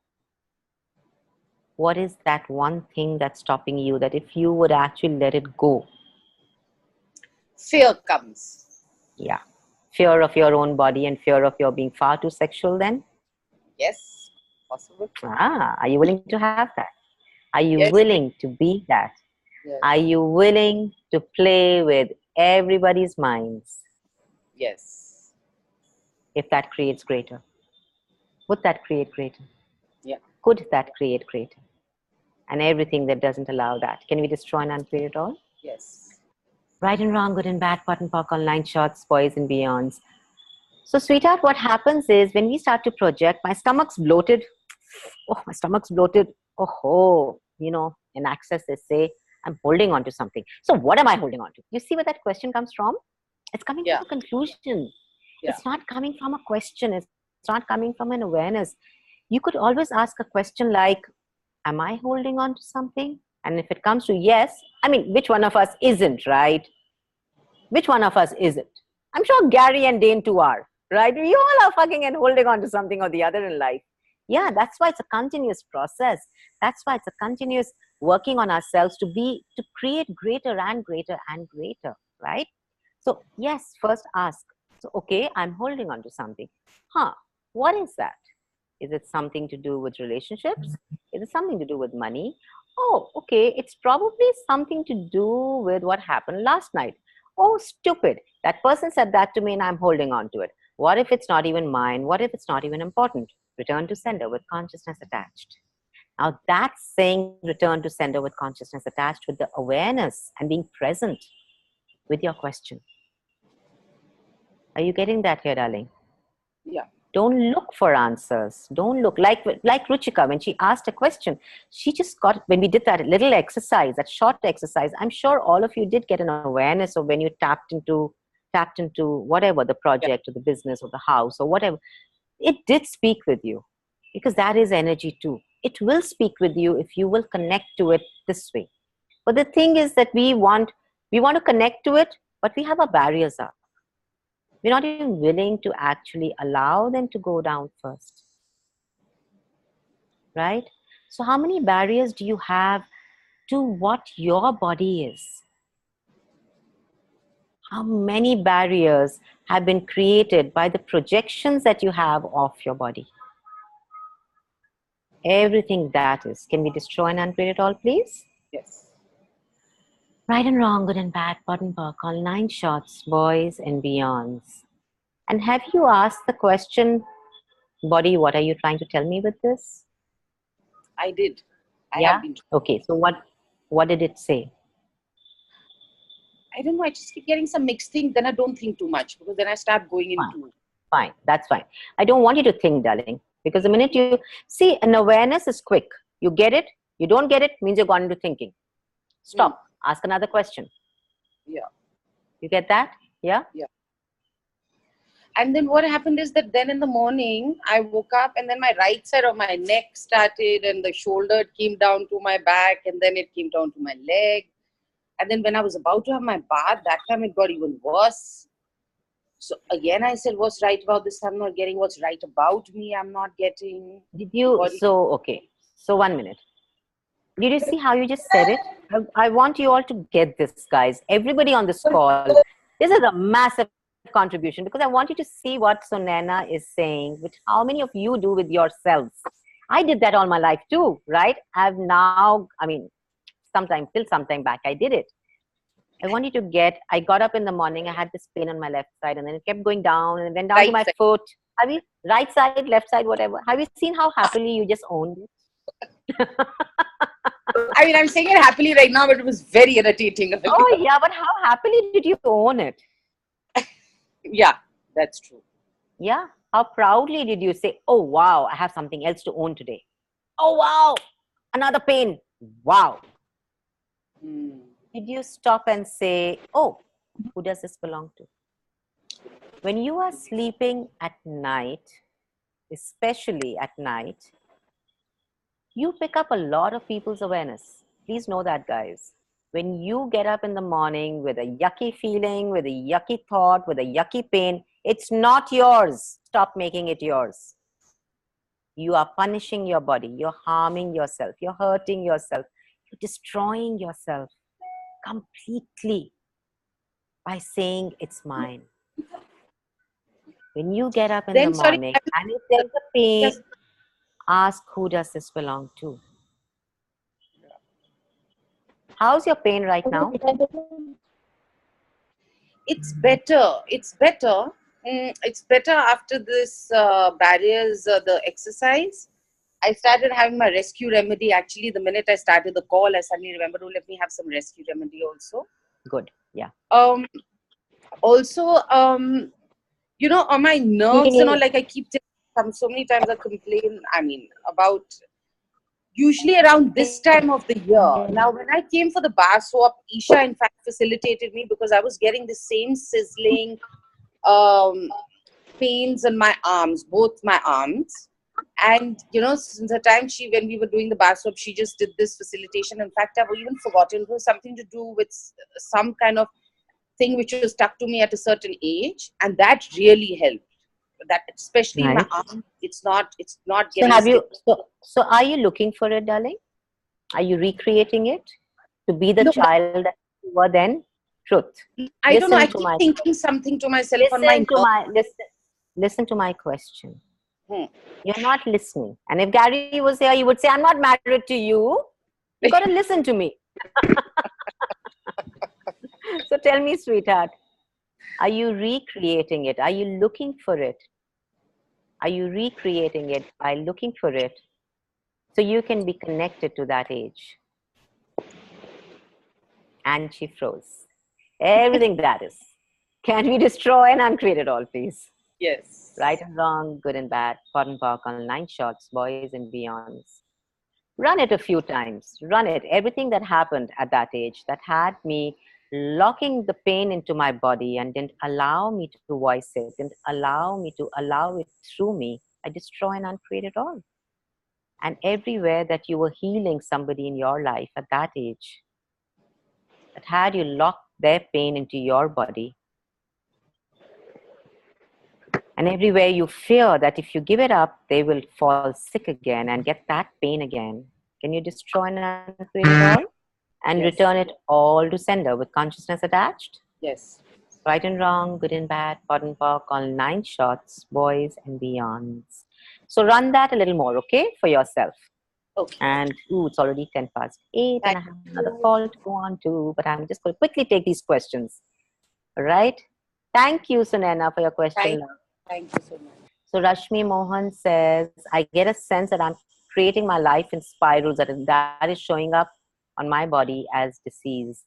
What is that one thing that's stopping you, that if you would actually let it go? Fear comes. Yeah. Fear of your own body and fear of your being far too sexual then? Yes, possible. Are you willing to have that? Are you Yes, willing to be that? yes, Are you willing to play with everybody's minds yes. if that creates greater? Would that create greater? Yeah, Could that create greater? And everything that doesn't allow that, can we destroy and uncreate it all? yes. Right and wrong, good and bad, pot and pock, online shots, boys and beyonds. So, sweetheart, what happens is when we start to project, my stomach's bloated. Oh, my stomach's bloated. Oh, you know, in Access, they say, I'm holding on to something. So, what am I holding on to? You see where that question comes from? It's coming Yeah, from a conclusion. yeah, It's not coming from a question. It's not coming from an awareness. You could always ask a question like, am I holding on to something? And if it comes to yes, I mean, which one of us isn't, right? Which one of us isn't? I'm sure Gary and Dane too are, right? We all are fucking and holding on to something or the other in life. Yeah, that's why it's a continuous process. That's why it's a continuous working on ourselves to create greater and greater and greater, right? So yes, first ask. So, okay, I'm holding on to something. What is that? Is it something to do with relationships? Is it something to do with money? Oh, okay, it's probably something to do with what happened last night. Oh, stupid. That person said that to me and I'm holding on to it. What if it's not even mine? What if it's not even important? Return to sender with consciousness attached. Now that's saying return to sender with consciousness attached with the awareness and being present with your question. Are you getting that here, darling? yeah, Don't look for answers. Don't look like Ruchika when she asked a question. She just got, when we did that little exercise, that short exercise, I'm sure all of you did get an awareness of when you tapped into whatever, the yeah, project or the business or the house or whatever. It did speak with you, because that is energy too. It will speak with you if you will connect to it this way. But the thing is that we want to connect to it, but we have our barriers up. We're not even willing to actually allow them to go down first, right? So how many barriers do you have to what your body is? How many barriers have been created by the projections that you have of your body? Everything that is. Can we destroy and uncreate it all, please? yes. Right and wrong, good and bad, pot and pock, all 9 shots, boys and beyonds. And have you asked the question, body, what are you trying to tell me with this? I did. I have Yeah? been. Okay, so what did it say? I don't know. I just keep getting some mixed things. Then I don't think too much, because then I start going into. Fine, that's fine. I don't want you to think, darling, because the minute you see, an awareness is quick. You get it, you don't get it, means you've gone into thinking. Stop, ask another question. Yeah, You get that? Yeah? yeah. And then what happened is that then in the morning, I woke up and then my right side of my neck started, and the shoulder came down to my back, and then it came down to my leg. And then when I was about to have my bath, that time it got even worse. So again, I said, what's right about this? I'm not getting. What's right about me? I'm not getting. Did you, Body. so, okay, so 1 minute. Did you see how you just said it? I want you all to get this, guys. Everybody on this call, this is a massive contribution, because I want you to see what Sunana is saying, which how many of you do with yourselves. I did that all my life too, right? I've now, I mean, till sometime back, I did it. I want you to get, I got up in the morning, I had this pain on my left side, and then it kept going down and it went down to Right my side. foot. Have you, right side, left side, whatever. Have you seen how happily you just owned it? I mean, I'm saying it happily right now, but it was very irritating earlier. Oh yeah, but how happily did you own it? Yeah, that's true. Yeah. How proudly did you say, oh wow, I have something else to own today. Oh wow, another pain. Wow. Hmm. Did you stop and say, oh, who does this belong to? When you are sleeping at night, especially at night, you pick up a lot of people's awareness. Please know that, guys. When you get up in the morning with a yucky feeling, with a yucky thought, with a yucky pain, it's not yours. Stop making it yours. You are punishing your body. You're harming yourself. You're hurting yourself. You're destroying yourself completely by saying it's mine. When you get up in the Then, sorry, morning and if there's a pain, yes, ask who does this belong to. How's your pain right now? it's better. It's better. It's better after this barriers, the exercise. I started having my rescue remedy. Actually, the minute I started the call, I suddenly remembered, oh, let me have some rescue remedy also. Good. Yeah. Also, you know, on my nerves and all, like I keep telling so many times I complain, I mean, about usually around this time of the year. Now, when I came for the bar swap, Isha, in fact, facilitated me because I was getting the same sizzling pains in my arms, both my arms. And, you know, since the time when we were doing the bar swap, she just did this facilitation. In fact, I've even forgotten, it was something to do with some kind of thing which was stuck to me at a certain age. And that really helped. That, especially in my Nice. arm, it's not So getting have you, stiff. so are you looking for it, darling? Are you recreating it to be the No, child that you were then? Truth. I don't know. I Listen to keep my, thinking something to myself on my listen to my question. Hmm. You're not listening. And if Gary was here, he would say, I'm not married to you. You got to listen to me. So tell me, sweetheart, are you recreating it? Are you looking for it? Are you recreating it by looking for it so you can be connected to that age? And she froze. Everything that is. Can we destroy and uncreate it all, please? Yes. Right and wrong, good and bad, pot and pock on 9 shots, boys and beyonds. Run it a few times. Run it. Everything that happened at that age that had me locking the pain into my body and didn't allow me to voice it, didn't allow me to allow it through me, I destroy and uncreate it all. And everywhere that you were healing somebody in your life at that age, that had you locked their pain into your body, and everywhere you fear that if you give it up, they will fall sick again and get that pain again, can you destroy and uncreate it all? And Yes. return it all to sender with consciousness attached? Yes. Right and wrong, good and bad, pot and pock, all 9 shots, boys and beyonds. So run that a little more, okay, for yourself. Okay. And it's already 10 past 8 and I have another you. call to go on to, but I'm just going to quickly take these questions. All right. Thank you, Sunena, for your question. Thank you so much. So Rashmi Mohan says, I get a sense that I'm creating my life in spirals, that is showing up on my body as disease.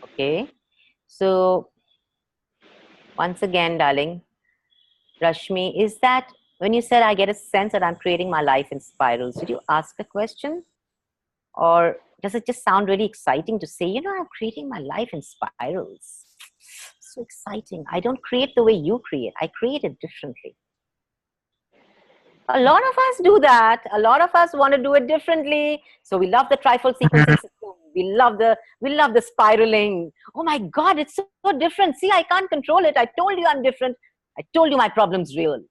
Okay. So once again, darling, Rashmi, is that when you said I get a sense that I'm creating my life in spirals, did you ask a question? Or does it just sound really exciting to say, you know, I'm creating my life in spirals? So exciting. I don't create the way you create. I create it differently. A lot of us do that. A lot of us want to do it differently. So we love the trifold sequencing system. We love the spiraling. Oh my God, it's so different. See, I can't control it. I told you I'm different. I told you my problem's real.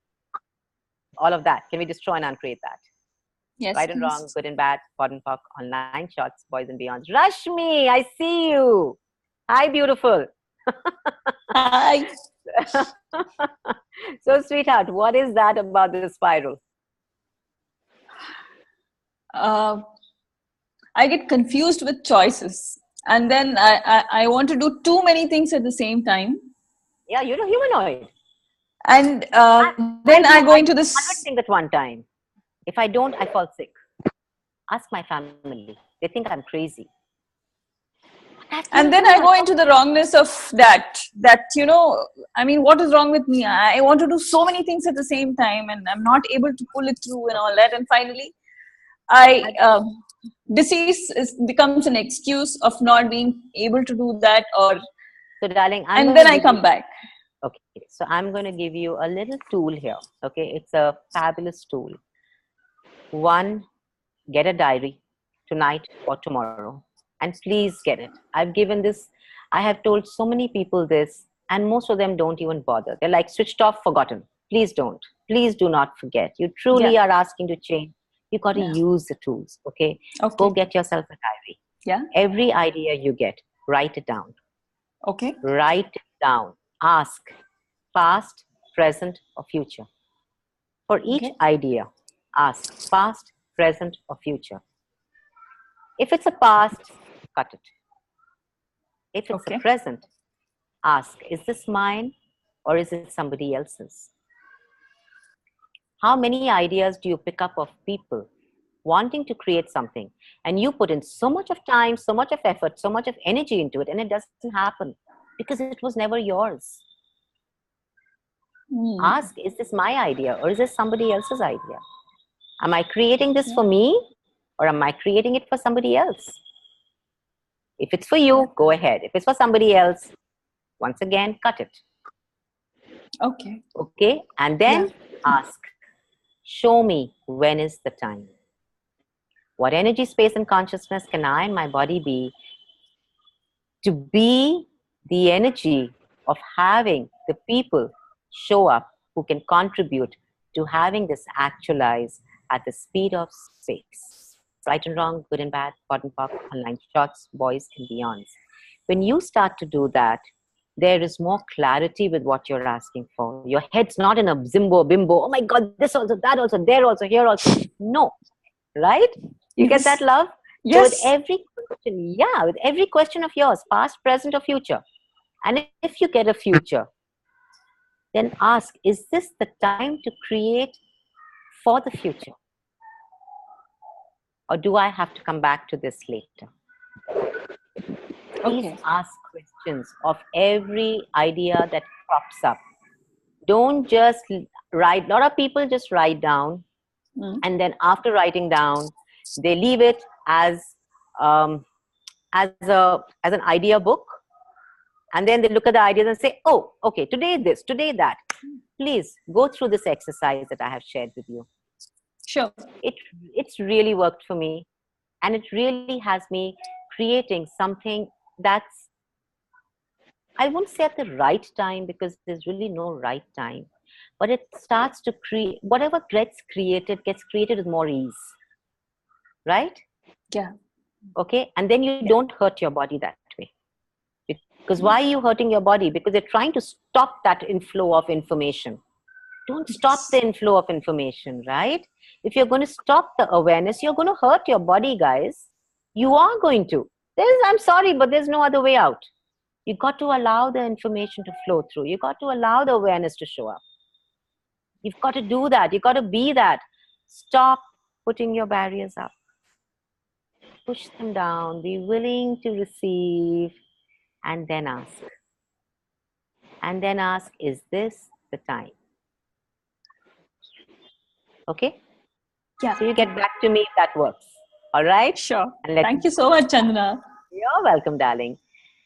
All of that. Can we destroy and uncreate that? Yes. Right and wrong, good and bad, pot and pock, on 9 shots, boys and beyonds. Rashmi, I see you. Hi, beautiful. Hi. So, sweetheart, what is that about the spiral? I get confused with choices, and then I want to do too many things at the same time. Yeah, you're a humanoid. And then I go into I do this. 100 things at one time. If I don't, I fall sick. Ask my family. They think I'm crazy. And then I go into the wrongness of that, I mean, what is wrong with me? I want to do so many things at the same time, and I'm not able to pull it through and all that. And finally, disease becomes an excuse of not being able to do that, or So, darling, and then I come back. Okay, so I'm going to give you a little tool here. Okay, it's a fabulous tool. One, get a diary tonight or tomorrow, and please get it. I've given this, I have told so many people this, and most of them don't even bother. They're like switched off, forgotten. Please don't. Please do not forget. You truly are asking to change. You got to use the tools. Okay? Go get yourself a diary. Yeah. Every idea you get, write it down. Okay. Write it down. Ask past, present, or future. For each idea, ask past, present, or future. If it's a past, cut it. If it's a present, ask, is this mine or is it somebody else's? How many ideas do you pick up of people wanting to create something, and you put in so much of time, so much of effort, so much of energy into it, and it doesn't happen because it was never yours? Ask, is this my idea or is this somebody else's idea? Am I creating this for me or am I creating it for somebody else? If it's for you, go ahead. If it's for somebody else, once again, cut it. Okay. Okay, and then ask, show me when is the time. What energy, space, and consciousness can I and my body be to be the energy of having the people show up who can contribute to having this actualize at the speed of space. Right and wrong, good and bad, pot and pop, online shots, boys and beyonds. When you start to do that, there is more clarity with what you're asking for. Your head's not in a zimbo bimbo, oh my God, this also, that also, there also, here also. No, right? You get that, love? So with every question, with every question of yours, past, present, or future, and if you get a future, then ask, is this the time to create for the future? Or do I have to come back to this later? Please ask questions of every idea that crops up. Don't just write. A lot of people just write down, and then after writing down, they leave it as an idea book, and then they look at the ideas and say, oh, okay, today this, today that. Please go through this exercise that I have shared with you. Sure. It's really worked for me, and it really has me creating something that's, I won't say at the right time, because there's really no right time, but it starts to create, whatever gets created with more ease, right? Yeah. Okay, and then you don't hurt your body that way. Because why are you hurting your body? Because you're trying to stop that inflow of information. Don't stop the inflow of information, right? If you're going to stop the awareness, you're going to hurt your body, guys. You are going to. I'm sorry, but there's no other way out. You got to allow the information to flow through. You got to allow the awareness to show up. You've got to do that. You've got to be that. Stop putting your barriers up. Push them down. Be willing to receive, and then ask. And then ask, is this the time? Okay? Yeah. So you get back to me if that works. All right? Sure. And Thank you so much, Chandana. You're welcome, darling.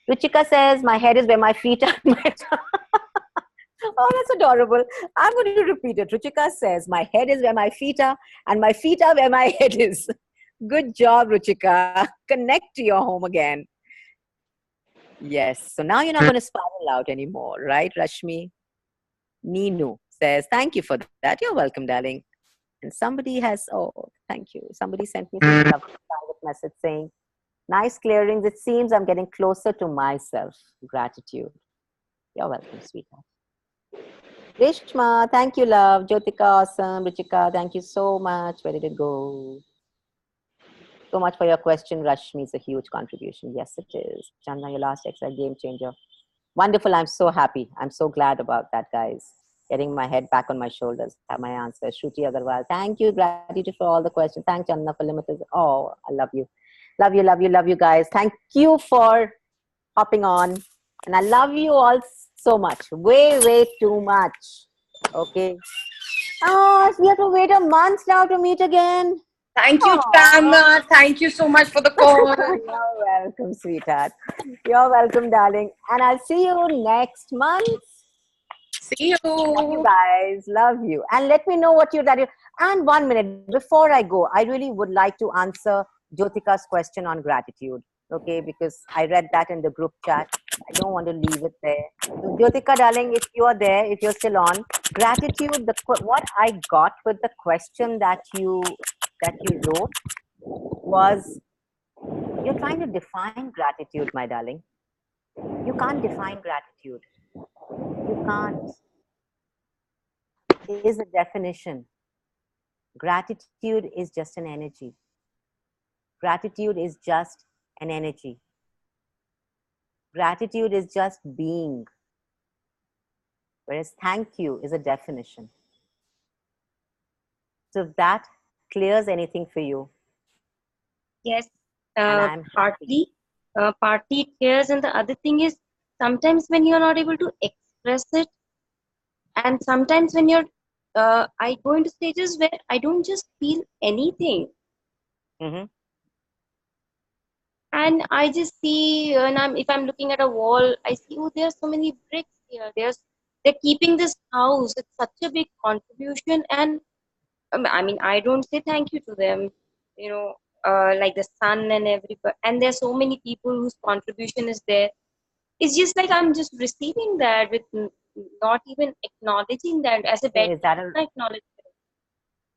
Ruchika says, my head is where my feet are. Oh, that's adorable. I'm going to repeat it. Ruchika says, my head is where my feet are, and my feet are where my head is. Good job, Ruchika. Connect to your home again. Yes. So now you're not going to spiral out anymore, right, Rashmi? Ninu says, thank you for that. You're welcome, darling. And somebody has, oh, thank you. Somebody sent me a private message saying, nice clearings. It seems I'm getting closer to myself. Gratitude. You're welcome, sweetheart. Rishma, thank you, love. Jyotika, awesome. Ruchika, thank you so much. Where did it go? So much for your question, Rashmi. It's a huge contribution. Yes, it is. Chandna, your last extra game changer. Wonderful. I'm so happy. I'm so glad about that, guys. getting my head back on my shoulders. Have my answer. Shruti Agarwal, thank you. Gratitude for all the questions. Thanks, Anna, for limited. Oh, I love you. Love you, love you, love you guys. Thank you for hopping on. And I love you all so much. Way, way too much. Okay. Oh, we have to wait a month now to meet again. Thank you, Aw. Chana. Thank you so much for the call. You're welcome, sweetheart. You're welcome, darling. And I'll see you next month. See Love you you. guys. Love you. And let me know what you that. And 1 minute before I go, I really would like to answer Jyotika's question on gratitude. Okay, because I read that in the group chat. I don't want to leave it there. So Jyotika, darling, if you are there, if you're still on, gratitude. What I got with the question that you wrote was, you're trying to define gratitude, my darling. You can't define gratitude. You can't. It is a definition. Gratitude is just an energy. Gratitude is just an energy. Gratitude is just being. Whereas thank you is a definition. So if that clears anything for you. Yes, And I'm partly it clears, and the other thing is sometimes when you're not able to express it, and sometimes when you're I go into stages where I don't just feel anything, Mm-hmm. and I just see, and if I'm looking at a wall, I see, oh, there's so many bricks here. They're keeping this house. It's such a big contribution, and I mean, I don't say thank you to them, you know, like the sun and everybody. And there's so many people whose contribution is there. It's just like I'm just receiving that with not even acknowledging that as a So bad is that I acknowledge it.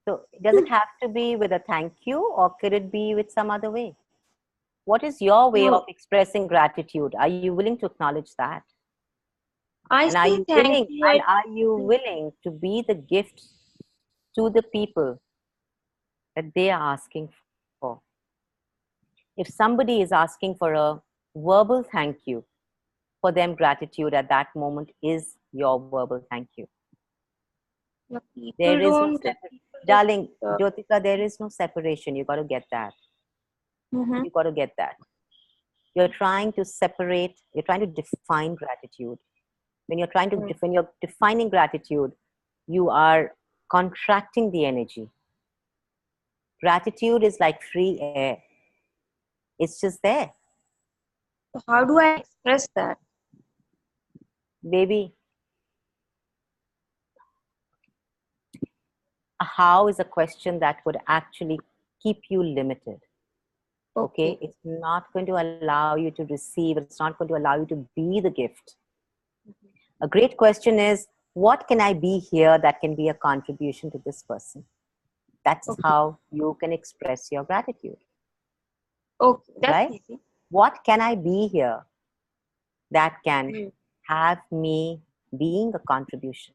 so does it have to be with a thank you, or could it be with some other way? What is your way No, of expressing gratitude? Are you willing to acknowledge that? I And are say you thank willing? you. And are you willing to be the gift to the people that they are asking for? If somebody is asking for a verbal thank you, for them gratitude at that moment is your verbal thank you. No, people There is no don't. People just. darling Jyotika, there is no separation. You got to get that. Mhm. You got to get that. You're trying to separate, you're trying to define gratitude. When you're defining gratitude, you are contracting the energy. Gratitude is like free air. It's just there. So how do I express that? Baby, a how is a question that would actually keep you limited. Okay? It's not going to allow you to receive, it's not going to allow you to be the gift. A great question is, what can I be here that can be a contribution to this person? That's how you can express your gratitude. Okay, that's right? easy. What can I be here that can have me being a contribution?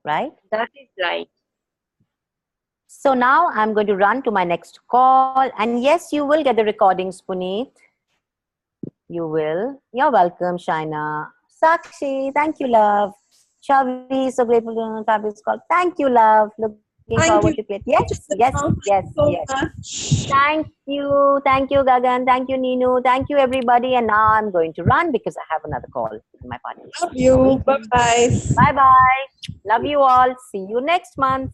Right? That is right. So now I'm going to run to my next call. And yes, you will get the recordings, Puneet. You will. You're welcome, Shaina. Sakshi, thank you, love. Chavi, so grateful to have this call. Thank you, love. Looking forward to it. Yes, yes, yes, yes. Thank you. Thank you, Gagan. Thank you, Ninu. Thank you, everybody. And now I'm going to run because I have another call in my party. Love you. Bye-bye. Bye-bye. Love you all. See you next month.